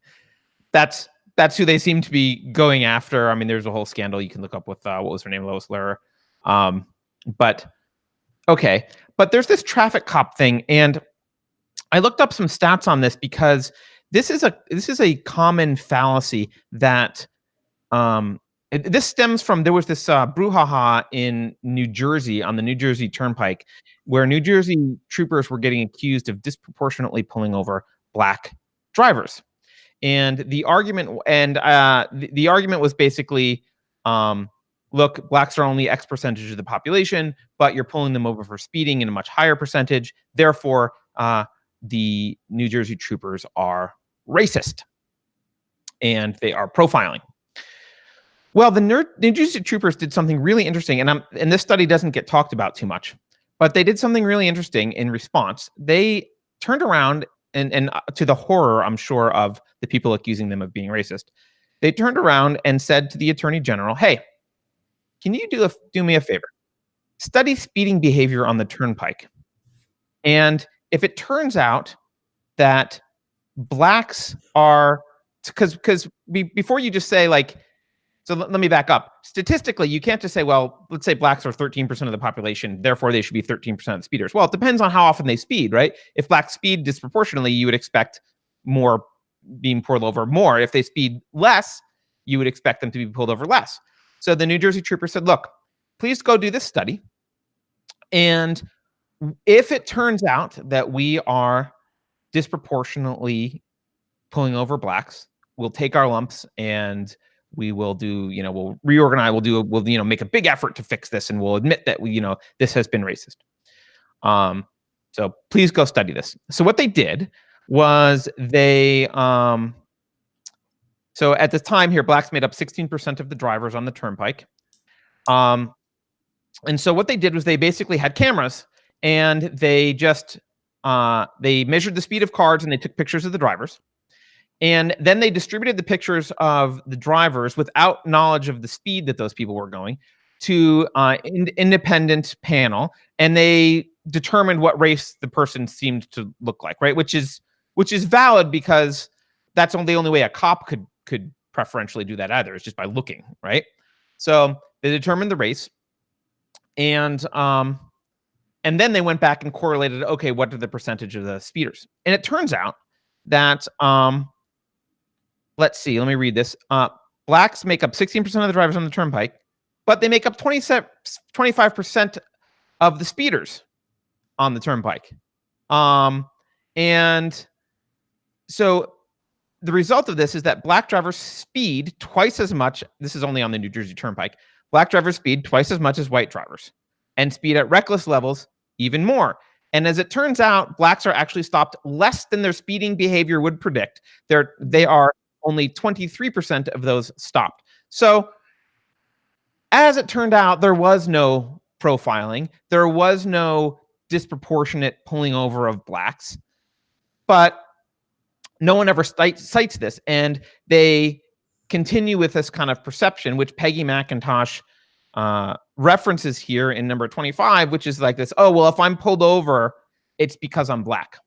that's who they seem to be going after. I mean, there's a whole scandal you can look up with what was her name, Lois Lerner. But okay, but there's this traffic cop thing, and I looked up some stats on this because this is a common fallacy that this stems from, there was this brouhaha in New Jersey on the New Jersey Turnpike, where New Jersey troopers were getting accused of disproportionately pulling over black drivers. And the argument was basically, look, blacks are only X percentage of the population, but you're pulling them over for speeding in a much higher percentage. Therefore, the New Jersey troopers are racist and they are profiling. Well, the New Jersey troopers did something really interesting, and this study doesn't get talked about too much, but they did something really interesting in response. They turned around and to the horror, I'm sure, of the people accusing them of being racist, they turned around and said to the Attorney General, "Hey, can you do me a favor? Study speeding behavior on the turnpike. And if it turns out that blacks are, because before you just say, like, so let me back up. Statistically, you can't just say, well, let's say blacks are 13% of the population, therefore they should be 13% of the speeders. Well, it depends on how often they speed, right? If blacks speed disproportionately, you would expect more being pulled over more. If they speed less, you would expect them to be pulled over less. So the New Jersey trooper said, look, please go do this study. And if it turns out that we are disproportionately pulling over blacks, we'll take our lumps and we will do, we'll reorganize, we'll make a big effort to fix this, and we'll admit that this has been racist. So please go study this. So what they did was they, so at this time here, blacks made up 16% of the drivers on the turnpike. And so what they did was they basically had cameras, and they just, they measured the speed of cars and they took pictures of the drivers. And then they distributed the pictures of the drivers without knowledge of the speed that those people were going to independent panel, and they determined what race the person seemed to look like, right? Which is valid, because that's the only way a cop could preferentially do that either, is just by looking, right? So they determined the race, and then they went back and correlated, okay, what are the percentage of the speeders? And it turns out that let's see, let me read this. Blacks make up 16% of the drivers on the turnpike, but they make up 25% of the speeders on the turnpike. And so the result of this is that black drivers speed twice as much. This is only on the New Jersey Turnpike. Black drivers speed twice as much as white drivers, and speed at reckless levels even more. And as it turns out, blacks are actually stopped less than their speeding behavior would predict. They are only 23% of those stopped. So as it turned out, there was no profiling. There was no disproportionate pulling over of blacks, but no one ever cites this, and they continue with this kind of perception, which Peggy McIntosh references here in number 25, which is like this: oh, well, if I'm pulled over, it's because I'm black.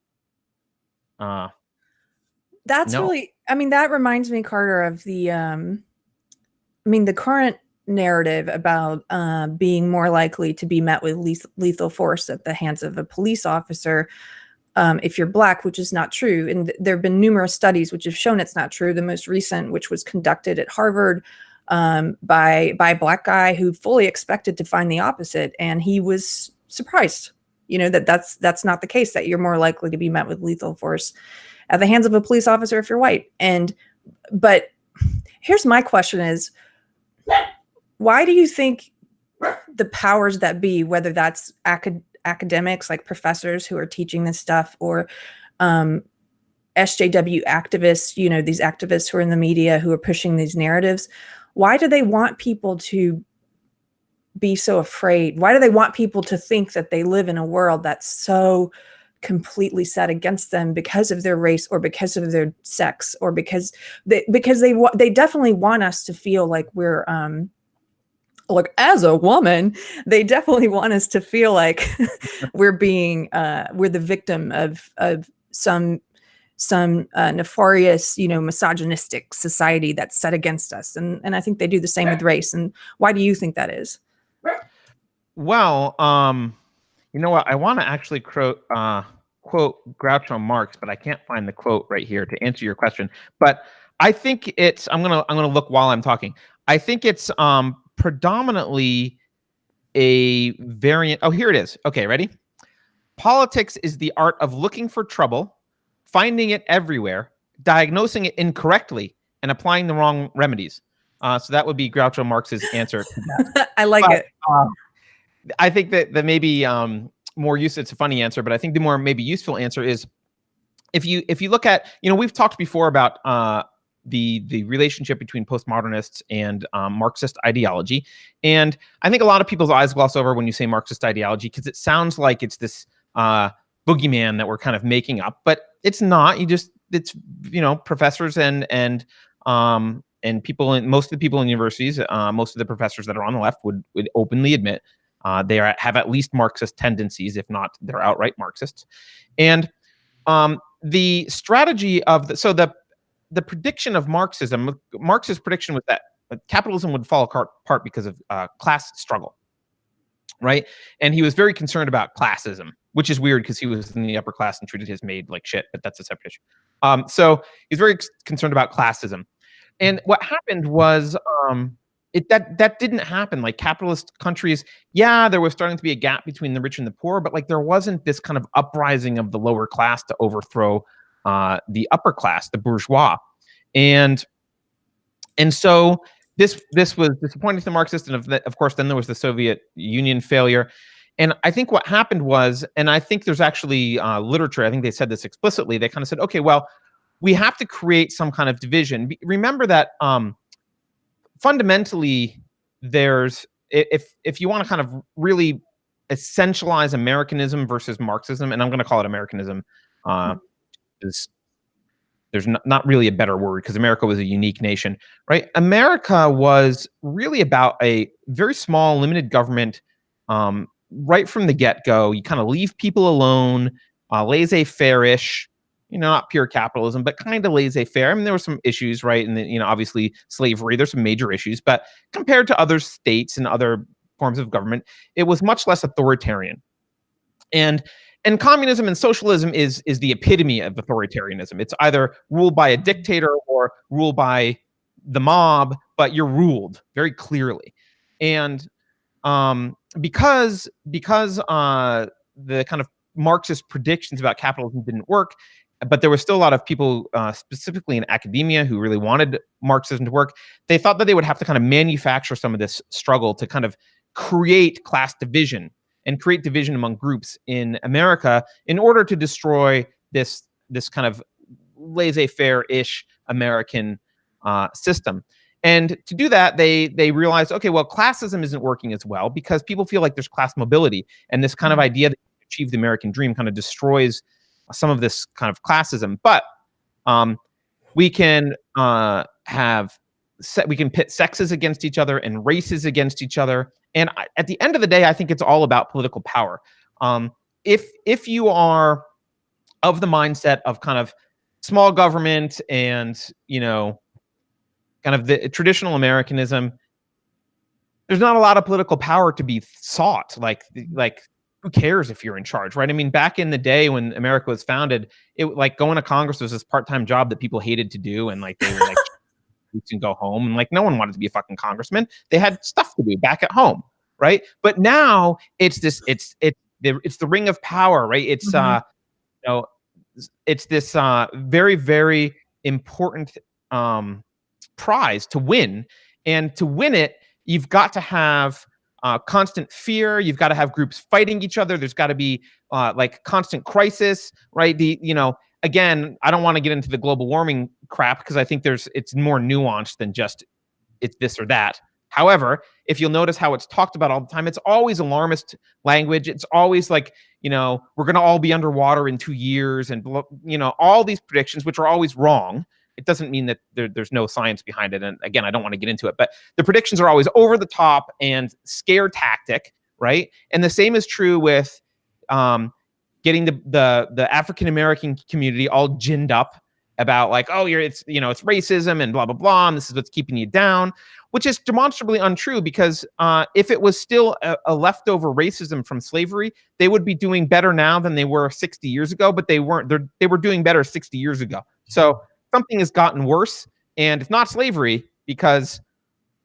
That's really, I mean, that reminds me, Carter, of the, the current narrative about being more likely to be met with lethal force at the hands of a police officer if you're black, which is not true. And there have been numerous studies which have shown it's not true. The most recent, which was conducted at Harvard by a black guy who fully expected to find the opposite. And he was surprised, that's not the case, that you're more likely to be met with lethal force at the hands of a police officer if you're white. But here's my question is, why do you think the powers that be, whether that's academics like professors who are teaching this stuff, or SJW activists, these activists who are in the media who are pushing these narratives, why do they want people to be so afraid? Why do they want people to think that they live in a world that's so completely set against them because of their race or because of their sex, or because they definitely want us to feel like we're like, as a woman, they definitely want us to feel like we're the victim of some nefarious, misogynistic society that's set against us. And I think they do the same with race. And why do you think that is? Well, you know what? I want to actually quote Groucho Marx, but I can't find the quote right here to answer your question. But I think it's, I'm gonna look while I'm talking. I think it's predominantly a variant. Oh, here it is. Okay, ready? Politics is the art of looking for trouble, finding it everywhere, diagnosing it incorrectly, and applying the wrong remedies. So that would be Groucho Marx's answer to that. I like it. I think that maybe more useful, it's a funny answer, but I think the more maybe useful answer is if you look at, we've talked before about the relationship between postmodernists and Marxist ideology. And I think a lot of people's eyes gloss over when you say Marxist ideology, because it sounds like it's this boogeyman that we're kind of making up, but it's not. It's professors and people, most of the people in universities, most of the professors that are on the left would openly admit they have at least Marxist tendencies, if not they're outright Marxists. And the strategy of the prediction of Marxism, Marx's prediction was that capitalism would fall apart because of class struggle, right? And he was very concerned about classism, which is weird because he was in the upper class and treated his maid like shit, but that's a separate issue. So he's very concerned about classism. And what happened was that didn't happen. Like capitalist countries, there was starting to be a gap between the rich and the poor, but like there wasn't this kind of uprising of the lower class to overthrow the upper class, the bourgeois. And so this was disappointing to the Marxists. And of course, then there was the Soviet Union failure. And I think what happened was, and I think there's actually literature, I think they said this explicitly, they kind of said, okay, well, we have to create some kind of division. Remember that fundamentally, there's, if you want to kind of really essentialize Americanism versus Marxism, and I'm going to call it Americanism, there's not really a better word because America was a unique nation, right? America was really about a very small, limited government right from the get-go. You kind of leave people alone, laissez-faire-ish, not pure capitalism, but kind of laissez-faire. I mean, there were some issues, right? And, obviously slavery, there's some major issues, but compared to other states and other forms of government, it was much less authoritarian. And communism and socialism is the epitome of authoritarianism. It's either ruled by a dictator or ruled by the mob, but you're ruled very clearly. And because the kind of Marxist predictions about capitalism didn't work, but there was still a lot of people, specifically in academia, who really wanted Marxism to work. They thought that they would have to kind of manufacture some of this struggle to kind of create class division and create division among groups in America in order to destroy this kind of laissez-faire-ish American system. And to do that, they realized, okay, well, classism isn't working as well because people feel like there's class mobility and this kind of idea that achieve the American dream kind of destroys some of this kind of classism. But we can we can pit sexes against each other and races against each other. And at the end of the day, I think it's all about political power. If you are of the mindset of kind of small government and, you know, kind of the traditional Americanism, there's not a lot of political power to be sought. Like who cares if you're in charge, right? I mean, back in the day when America was founded, it like going to Congress was this part-time job that people hated to do, and like they were like and go home, and like no one wanted to be a fucking congressman. They had stuff to do back at home, right? But now it's the ring of power, right? It's you know, it's this very, very important prize to win, and to win it, you've got to have constant fear. You've got to have groups fighting each other. There's got to be like constant crisis, right? Again, I don't want to get into the global warming crap because I think it's more nuanced than just it's this or that. However, if you'll notice how it's talked about all the time, it's always alarmist language. It's always like, you know, we're going to all be underwater in 2 years, and, you know, all these predictions, which are always wrong. It doesn't mean that there's no science behind it. And again, I don't want to get into it, but the predictions are always over the top and scare tactic, right? And the same is true with getting the African-American community all ginned up about like, oh, it's racism and blah, blah, blah, and this is what's keeping you down, which is demonstrably untrue, because if it was still a leftover racism from slavery, they would be doing better now than they were 60 years ago, but they weren't. They were doing better 60 years ago. So something has gotten worse, and it's not slavery, because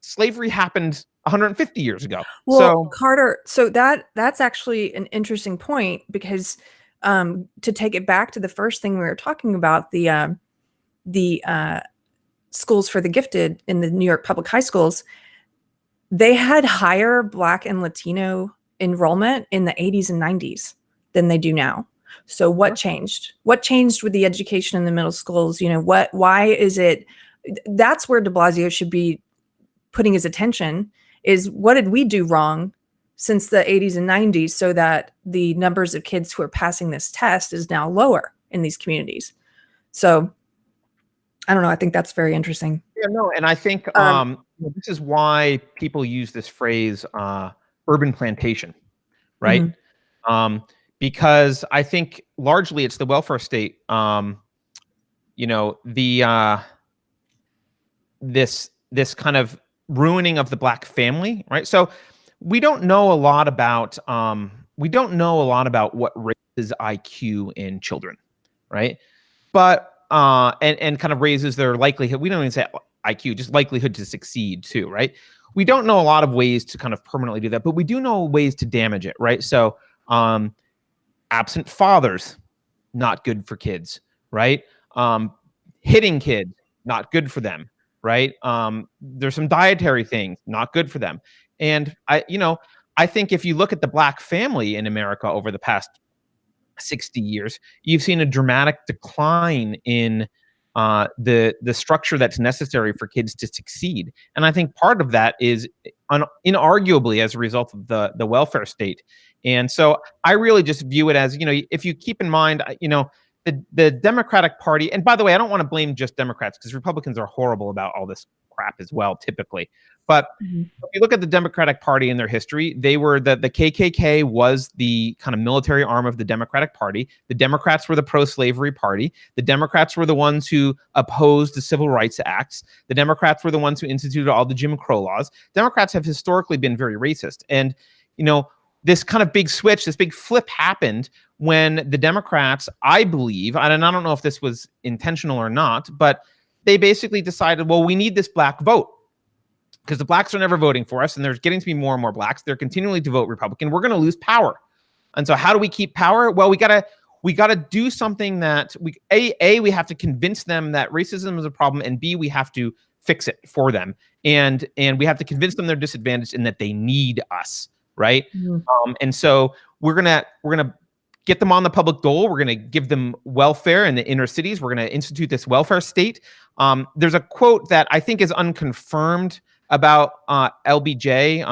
slavery happened 150 years ago. Well, so Carter, so that's actually an interesting point, because to take it back to the first thing we were talking about, the schools for the gifted in the New York public high schools, they had higher Black and Latino enrollment in the 80s and 90s than they do now. So what changed? What changed with the education in the middle schools? You know, why is it? That's where de Blasio should be putting his attention, is what did we do wrong since the 80s and 90s so that the numbers of kids who are passing this test is now lower in these communities? So I don't know. I think that's very interesting. Yeah, no, and I think this is why people use this phrase urban plantation, right? Because I think largely it's the welfare state. You know, this kind of ruining of the Black family, right? So we don't know a lot about what raises IQ in children, right? But and kind of raises their likelihood. We don't even say IQ, just likelihood to succeed too, right? We don't know a lot of ways to kind of permanently do that, but we do know ways to damage it, right? So absent fathers, not good for kids, right? Hitting kids, not good for them, right? There's some dietary things, not good for them. And I think if you look at the Black family in America over the past 60 years, you've seen a dramatic decline in the structure that's necessary for kids to succeed. And I think part of that is inarguably as a result of the welfare state. And so I really just view it as, if you keep in mind, the Democratic Party, and by the way, I don't want to blame just Democrats, because Republicans are horrible about all this crap as well, typically. But if you look at the Democratic Party in their history, they were the KKK was the kind of military arm of the Democratic Party. The Democrats were the pro-slavery party. The Democrats were the ones who opposed the Civil Rights Acts. The Democrats were the ones who instituted all the Jim Crow laws. Democrats have historically been very racist. And, this kind of big switch, this big flip happened when the Democrats, I believe, and I don't know if this was intentional or not, but they basically decided, well, we need this Black vote, because the Blacks are never voting for us, and there's getting to be more and more Blacks. They're continually to vote Republican. We're going to lose power. And so how do we keep power? Well, we gotta do something that we have to convince them that racism is a problem, and B, we have to fix it for them. And we have to convince them they're disadvantaged and that they need us, right? And so we're gonna get them on the public dole. We're gonna give them welfare in the inner cities. We're gonna institute this welfare state. There's a quote that I think is unconfirmed about LBJ,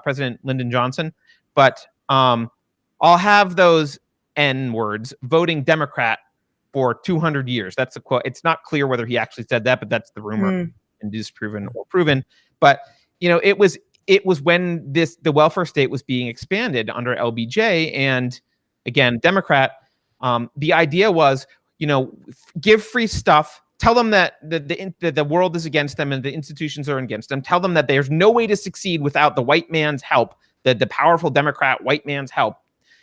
President Lyndon Johnson, but I'll have those N words voting Democrat for 200 years. That's a quote. It's not clear whether he actually said that, but that's the rumor, and disproven or proven. But it was when the welfare state was being expanded under LBJ, and again, Democrat. The idea was, give free stuff. Tell them that the world is against them and the institutions are against them. Tell them that there's no way to succeed without the white man's help, the powerful Democrat white man's help.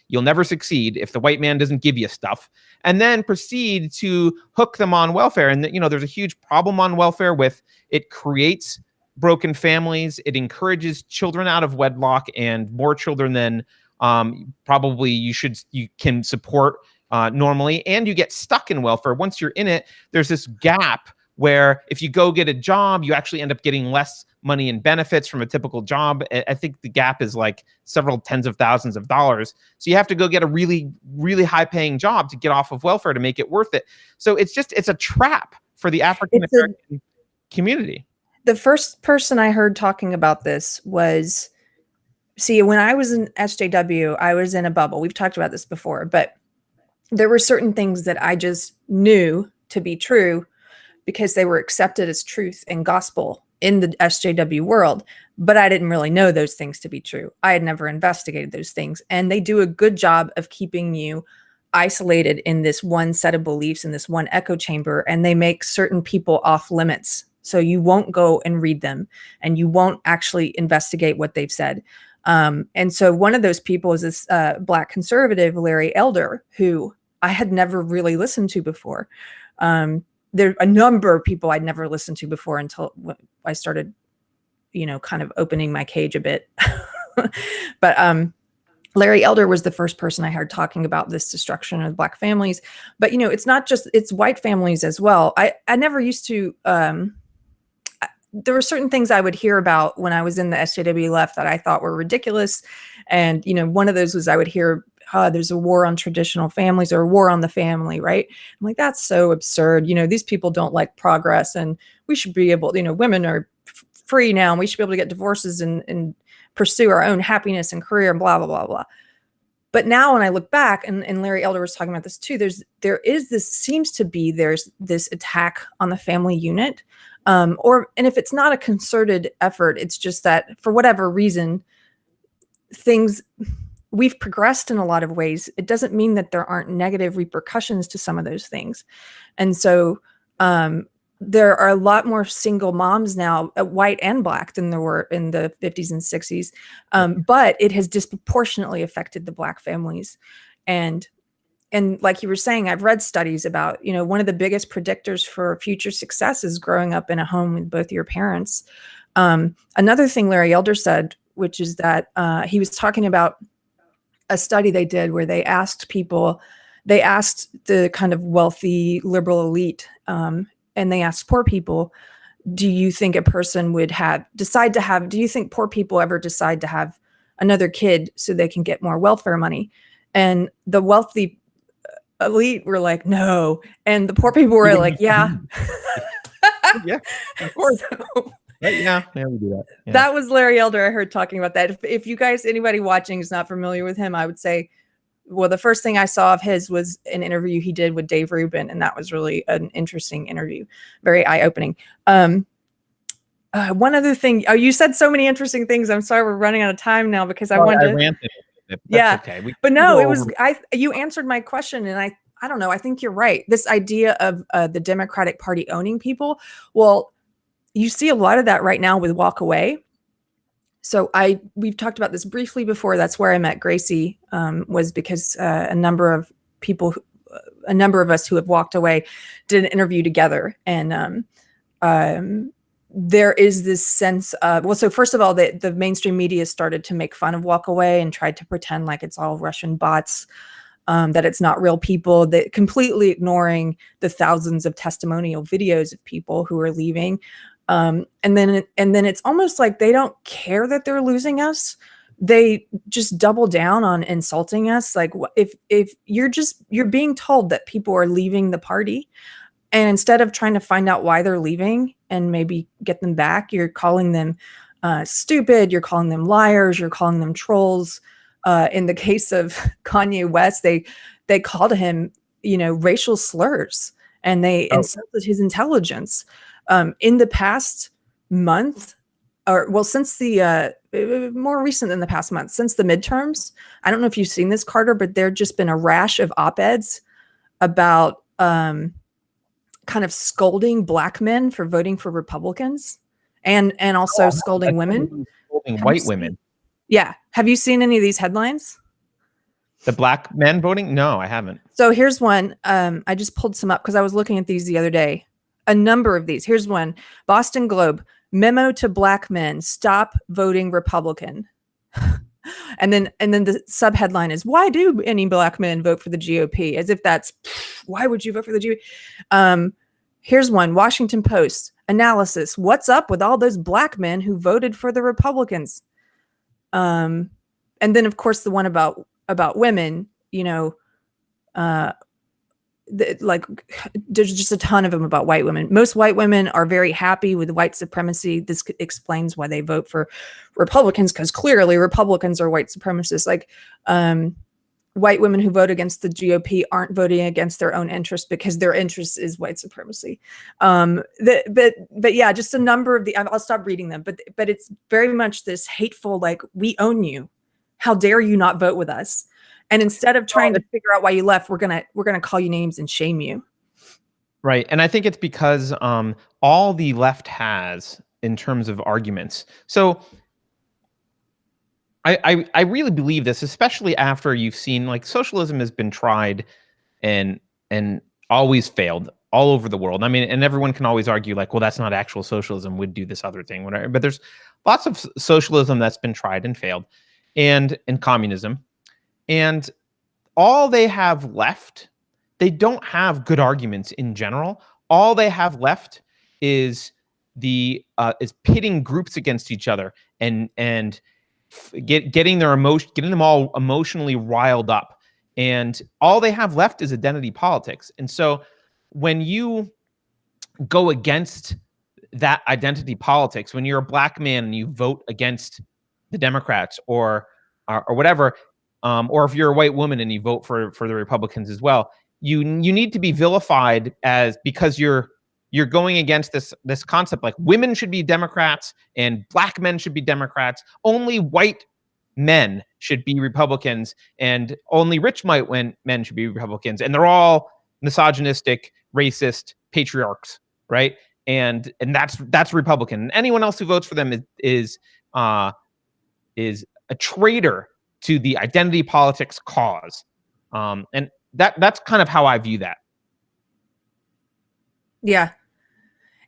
You'll never succeed if the white man doesn't give you stuff. And then proceed to hook them on welfare. And, there's a huge problem on welfare with it creates broken families. It encourages children out of wedlock and more children than probably you can support normally, and you get stuck in welfare. Once you're in it, there's this gap where if you go get a job, you actually end up getting less money and benefits from a typical job. I think the gap is like several tens of thousands of dollars. So you have to go get a really, really high paying job to get off of welfare to make it worth it. So it's a trap for the African American community. The first person I heard talking about this was, when I was in SJW, I was in a bubble. We've talked about this before, but there were certain things that I just knew to be true because they were accepted as truth and gospel in the SJW world, but I didn't really know those things to be true. I had never investigated those things, and they do a good job of keeping you isolated in this one set of beliefs, in this one echo chamber, and they make certain people off limits. So you won't go and read them, and you won't actually investigate what they've said. And so one of those people is this Black conservative, Larry Elder, who I had never really listened to before. There are a number of people I'd never listened to before until I started, kind of opening my cage a bit. But Larry Elder was the first person I heard talking about this destruction of Black families. But, it's not just, it's white families as well. I never used to, there were certain things I would hear about when I was in the SJW left that I thought were ridiculous. And, one of those was I would hear, there's a war on traditional families or a war on the family, right? I'm like, that's so absurd. These people don't like progress, and we should be able, women are free now, and we should be able to get divorces and pursue our own happiness and career and blah, blah, blah, blah. But now when I look back, and Larry Elder was talking about this too, there's this attack on the family unit. And if it's not a concerted effort, it's just that for whatever reason, we've progressed in a lot of ways. It doesn't mean that there aren't negative repercussions to some of those things. And so there are a lot more single moms now, white and Black, than there were in the 50s and 60s. But it has disproportionately affected the Black families. And like you were saying, I've read studies about, one of the biggest predictors for future success is growing up in a home with both your parents. Another thing Larry Elder said, which is that he was talking about a study they did where they asked the kind of wealthy liberal elite, and they asked poor people, do you think a person would do you think poor people ever decide to have another kid so they can get more welfare money? And the wealthy elite were like, no. And the poor people were like, yeah. Yeah, of course. So, yeah, we do that. Yeah. That was Larry Elder. I heard talking about that. If you guys, anybody watching is not familiar with him, I would say, well, the first thing I saw of his was an interview he did with Dave Rubin, and that was really an interesting interview, very eye-opening. One other thing, you said so many interesting things. I'm sorry we're running out of time now because I wanted to. Ranted. That's yeah, okay. But no, it was you answered my question, and I don't know. I think you're right. This idea of the Democratic Party owning people. Well, you see a lot of that right now with Walk Away. So we've talked about this briefly before. That's where I met Gracie, was because a number of us who have walked away did an interview together. And there is this sense of, well, so first of all, the mainstream media started to make fun of Walk Away and tried to pretend like it's all Russian bots, that it's not real people, that completely ignoring the thousands of testimonial videos of people who are leaving. And then it's almost like they don't care that they're losing us. They just double down on insulting us. Like if you're being told that people are leaving the party, and instead of trying to find out why they're leaving and maybe get them back, you're calling them stupid. You're calling them liars. You're calling them trolls. In the case of Kanye West, they called him, racial slurs, and they insulted his intelligence. In the past month, since the more recent than the past month, since the midterms, I don't know if you've seen this, Carter, but there's just been a rash of op-eds about kind of scolding Black men for voting for Republicans, and also scolding women, scolding white women. Yeah, have you seen any of these headlines? The Black men voting? No, I haven't. So here's one. I just pulled some up because I was looking at these the other day. A number of these. Here's one. Boston Globe. Memo to Black men, stop voting Republican. and then the subheadline is, why do any Black men vote for the GOP? As if that's, why would you vote for the GOP? Here's one. Washington Post analysis. What's up with all those Black men who voted for the Republicans? And then of course the one about women, there's just a ton of them about white women. Most white women are very happy with white supremacy. This explains why they vote for Republicans, because clearly Republicans are white supremacists. White women who vote against the GOP aren't voting against their own interests because their interest is white supremacy. But yeah, just a number of I'll stop reading them, but it's very much this hateful, like, we own you. How dare you not vote with us? And instead of trying to figure out why you left, we're gonna call you names and shame you. Right, and I think it's because all the left has in terms of arguments. So I really believe this, especially after you've seen, like, socialism has been tried and always failed all over the world. I mean, and everyone can always argue, like, well, that's not actual socialism, would do this other thing, whatever. But there's lots of socialism that's been tried and failed, and communism. And all they have left, they don't have good arguments in general. All they have left is is pitting groups against each other and getting them all emotionally riled up. And all they have left is identity politics. And so when you go against that identity politics, when you're a Black man and you vote against the Democrats or whatever, or if you're a white woman and you vote for the Republicans as well, you need to be vilified because you're going against this concept, like, women should be Democrats and Black men should be Democrats. Only white men should be Republicans, and only rich white men should be Republicans. And they're all misogynistic, racist patriarchs, right? And that's Republican. And anyone else who votes for them is a traitor to the identity politics cause. And that's kind of how I view that. Yeah.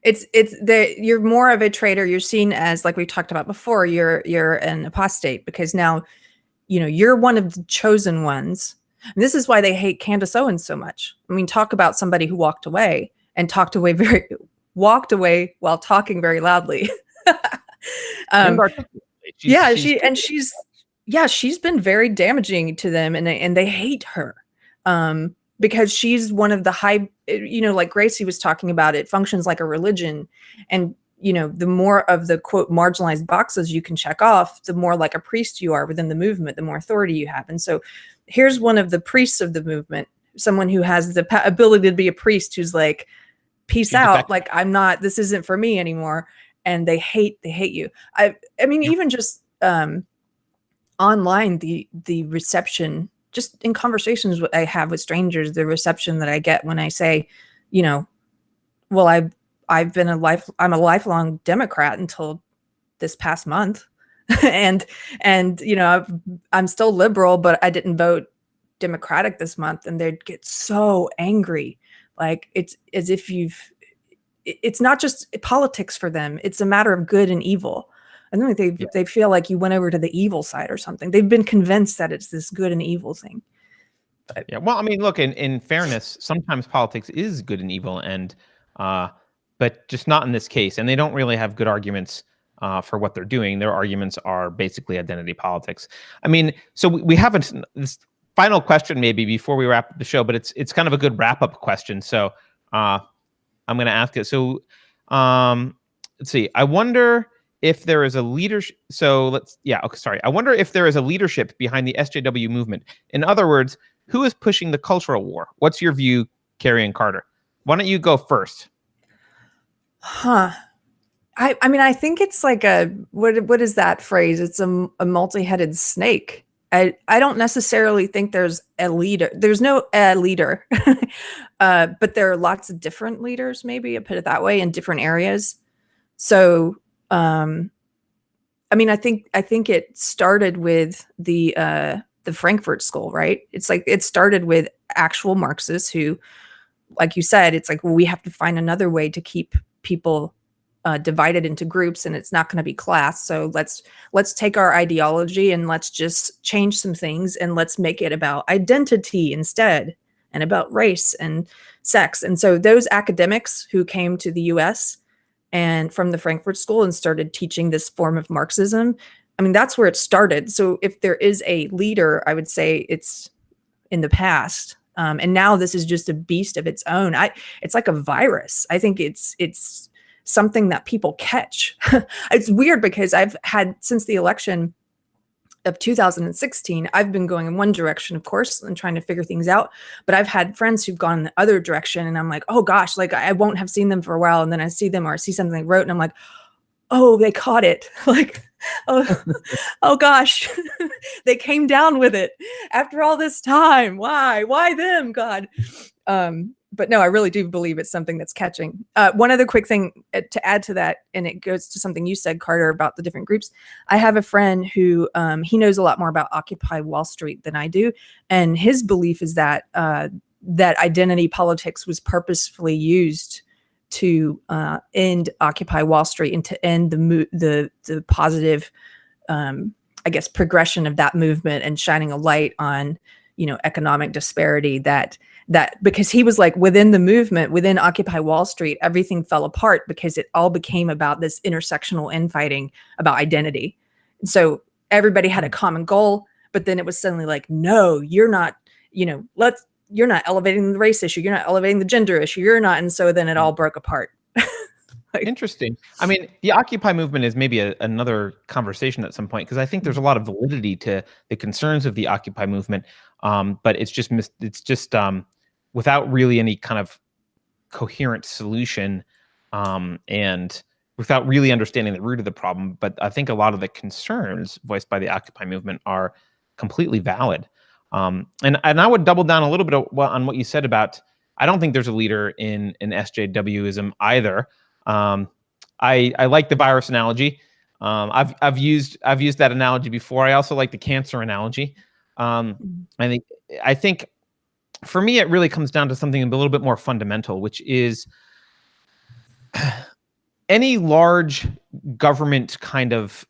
You're more of a traitor. You're seen as, like we talked about before, you're an apostate, because now, you're one of the chosen ones. And this is why they hate Candace Owens so much. I mean, talk about somebody who walked away while talking very loudly. She's been very damaging to them, and they hate her. Because she's one of the high, like Gracie was talking about, it functions like a religion. And, the more of the, quote, marginalized boxes you can check off, the more like a priest you are within the movement, the more authority you have. And so here's one of the priests of the movement, someone who has the ability to be a priest, who's like, peace out. Like, this isn't for me anymore. And they hate you. I mean, even just online, the reception, just in conversations I have with strangers, the reception that I get when I say, well, I'm a lifelong Democrat until this past month. and I'm still liberal, but I didn't vote Democratic this month. And they'd get so angry. Like, it's as if it's not just politics for them. It's a matter of good and evil. I don't think they feel like you went over to the evil side or something. They've been convinced that it's this good and evil thing. But, yeah, well, I mean, look, in fairness, sometimes politics is good and evil, and but just not in this case. And they don't really have good arguments for what they're doing. Their arguments are basically identity politics. I mean, so we have this final question maybe before we wrap up the show, but it's kind of a good wrap up question. So I'm going to ask it. So let's see. I wonder if there is a leadership. So I wonder if there is a leadership behind the SJW movement. In other words, who is pushing the cultural war? What's your view, Keri and Carter? Why don't you go first? I mean, I think it's like what is that phrase? It's a multi-headed snake. I don't necessarily think there's a leader. There's no leader, but there are lots of different leaders, maybe I put it that way, in different areas. So, I mean, I think it started with the Frankfurt School, right? It's like it started with actual Marxists who, like you said, it's like, well, we have to find another way to keep people divided into groups, and it's not going to be class. So let's take our ideology and let's just change some things, and let's make it about identity instead, and about race and sex. And so those academics who came to the US and from the Frankfurt School and started teaching this form of Marxism, I mean, that's where it started. So if there is a leader, I would say it's in the past. And now this is just a beast of its own. It's like a virus. I think it's something that people catch. It's weird because I've had, since the election of 2016, I've been going in one direction, of course, and trying to figure things out. But I've had friends who've gone in the other direction, and I'm like, oh gosh, like I won't have seen them for a while, and then I see them or I see something they wrote, and I'm like, oh, they caught it. Like, oh gosh, they came down with it after all this time. Why them, God? But no, I really do believe it's something that's catching. One other quick thing to add to that, and it goes to something you said, Carter, about the different groups. I have a friend who he knows a lot more about Occupy Wall Street than I do, and his belief is that that identity politics was purposefully used to end Occupy Wall Street and to end the positive, I guess, progression of that movement, and shining a light on, you know, economic disparity, that because he was like, within the movement, within Occupy Wall Street, everything fell apart because it all became about this intersectional infighting about identity. And so everybody had a common goal, but then it was suddenly like, no, you're not, you know, you're not elevating the race issue. You're not elevating the gender issue. You're not. And so then it all broke apart. Like, interesting. I mean, the Occupy movement is maybe another conversation at some point, because I think there's a lot of validity to the concerns of the Occupy movement, but it's just without really any kind of coherent solution, and without really understanding the root of the problem. But I think a lot of the concerns voiced by the Occupy movement are completely valid. And I would double down a little bit on what you said about, I don't think there's a leader in SJWism either. I like the virus analogy. I've used that analogy before. I also like the cancer analogy. I think for me, it really comes down to something a little bit more fundamental, which is any large government kind of,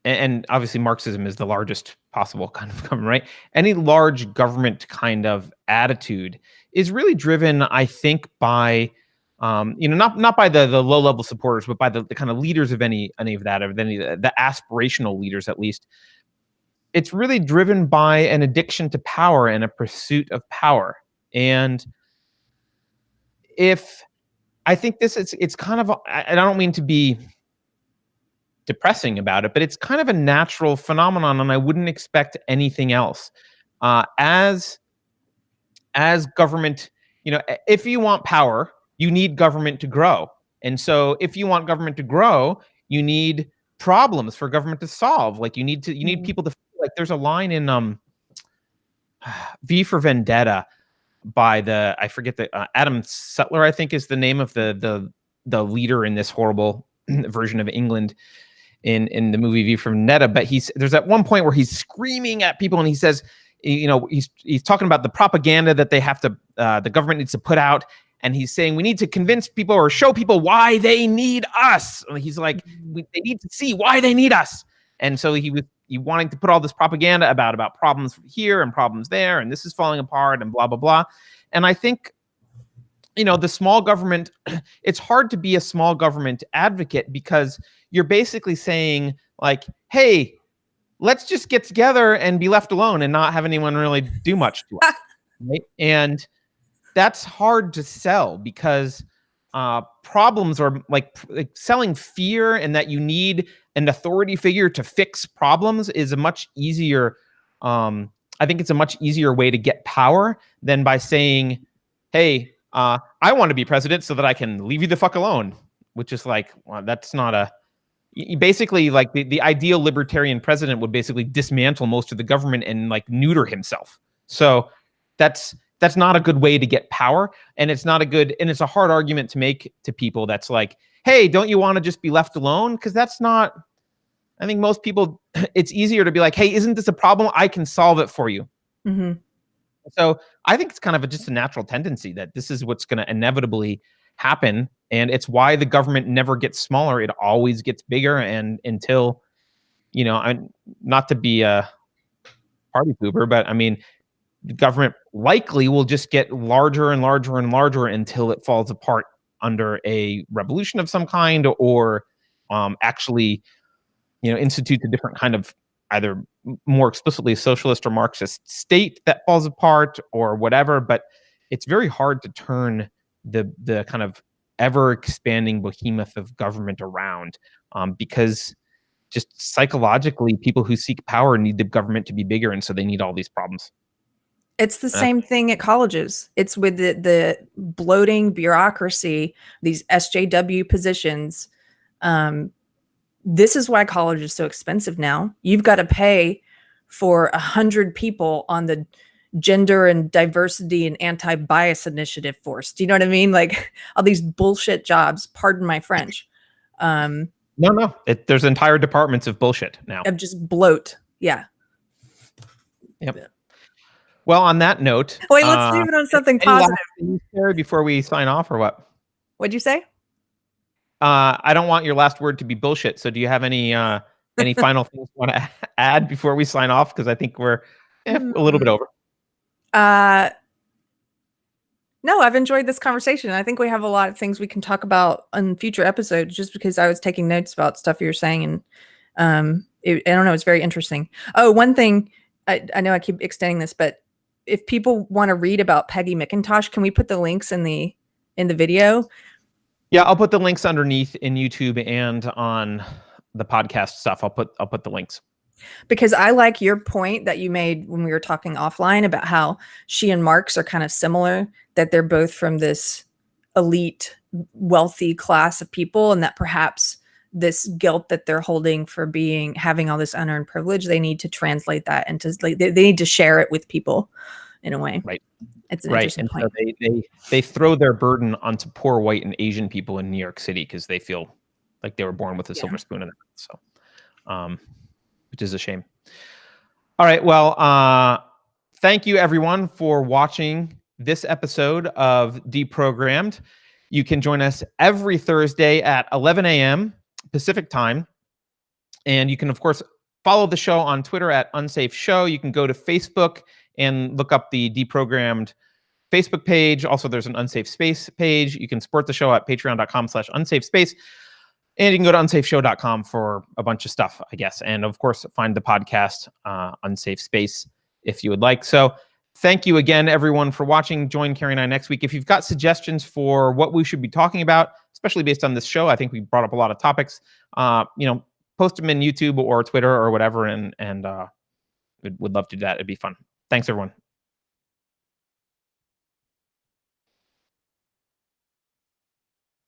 and obviously Marxism is the largest possible kind of government, right? Any large government kind of attitude is really driven, I think, by not by the low level supporters, but by the kind of leaders of any of that, or the aspirational leaders, at least. It's really driven by an addiction to power and a pursuit of power. And if I think it's kind of, I don't mean to be depressing about it, but it's kind of a natural phenomenon, and I wouldn't expect anything else. As government, if you want power, you need government to grow. And so if you want government to grow, you need problems for government to solve. Like you need people to feel like, there's a line in V for Vendetta by I forget Adam Sutler, I think is the name of the leader in this horrible version of England in the movie V for Vendetta. But there's at one point where he's screaming at people, and he says, he's talking about the propaganda that they have to, the government needs to put out. And he's saying, we need to convince people or show people why they need us. And he's like, they need to see why they need us. And so he wanting to put all this propaganda about problems here and problems there, and this is falling apart and blah, blah, blah. And I think, the small government, it's hard to be a small government advocate, because you're basically saying, like, hey, let's just get together and be left alone and not have anyone really do much to us. Right? And that's hard to sell, because problems are like selling fear, and that you need an authority figure to fix problems is a much easier, I think it's a much easier way to get power than by saying, hey, I want to be president so that I can leave you the fuck alone, which is like, well, that's not a, basically like the ideal libertarian president would basically dismantle most of the government and like neuter himself. So that's not a good way to get power. And it's not a good, and it's a hard argument to make to people that's like, hey, don't you want to just be left alone? Because that's not, I think most people, it's easier to be like, hey, isn't this a problem? I can solve it for you. Mm-hmm. So I think it's kind of just a natural tendency that this is what's going to inevitably happen. And it's why the government never gets smaller. It always gets bigger. And until, you know, I'm not to be a party pooper, but I mean, the government likely will just get larger and larger and larger until it falls apart under a revolution of some kind, or actually, you know, institutes a different kind of either more explicitly socialist or Marxist state that falls apart or whatever. But it's very hard to turn the kind of ever expanding behemoth of government around, because just psychologically, people who seek power need the government to be bigger, and so they need all these problems. It's the same thing at colleges. It's with the bloating bureaucracy, these SJW positions. This is why college is so expensive now. You've got to pay for 100 people on the gender and diversity and anti-bias initiative force. Do you know what I mean? Like all these bullshit jobs, pardon my French. No. There's entire departments of bullshit now. Of just bloat. Yeah. Yep. Well, on that note, wait, let's leave it on something positive. Keri, before we sign off, or what? What'd you say? I don't want your last word to be bullshit. So, do you have any final things you want to add before we sign off? Because I think we're a little bit over. No, I've enjoyed this conversation. I think we have a lot of things we can talk about on future episodes. Just because I was taking notes about stuff you were saying, and I don't know, it's very interesting. Oh, one thing I know I keep extending this, but if people want to read about Peggy McIntosh, can we put the links in the video? Yeah, I'll put the links underneath in YouTube and on the podcast stuff. I'll put the links. Because I like your point that you made when we were talking offline about how she and Marx are kind of similar, that they're both from this elite, wealthy class of people, and that perhaps this guilt that they're holding for having all this unearned privilege, they need to translate that into, like, they need to share it with people in a way. Right. It's an interesting point. So they throw their burden onto poor white and Asian people in New York City because they feel like they were born with a silver spoon in their mouth. So, which is a shame. All right. Well, thank you everyone for watching this episode of Deprogrammed. You can join us every Thursday at 11 a.m. Pacific time. And you can, of course, follow the show on Twitter at Unsafe Show. You can go to Facebook and look up the Deprogrammed Facebook page. Also, there's an Unsafe Space page. You can support the show at patreon.com/Unsafe Space. And you can go to unsafeshow.com for a bunch of stuff, I guess. And of course, find the podcast, Unsafe Space, if you would like. So thank you again, everyone, for watching. Join Keri and I next week. If you've got suggestions for what we should be talking about, especially based on this show, I think we brought up a lot of topics. Post them in YouTube or Twitter or whatever, and we'd love to do that. It'd be fun. Thanks, everyone.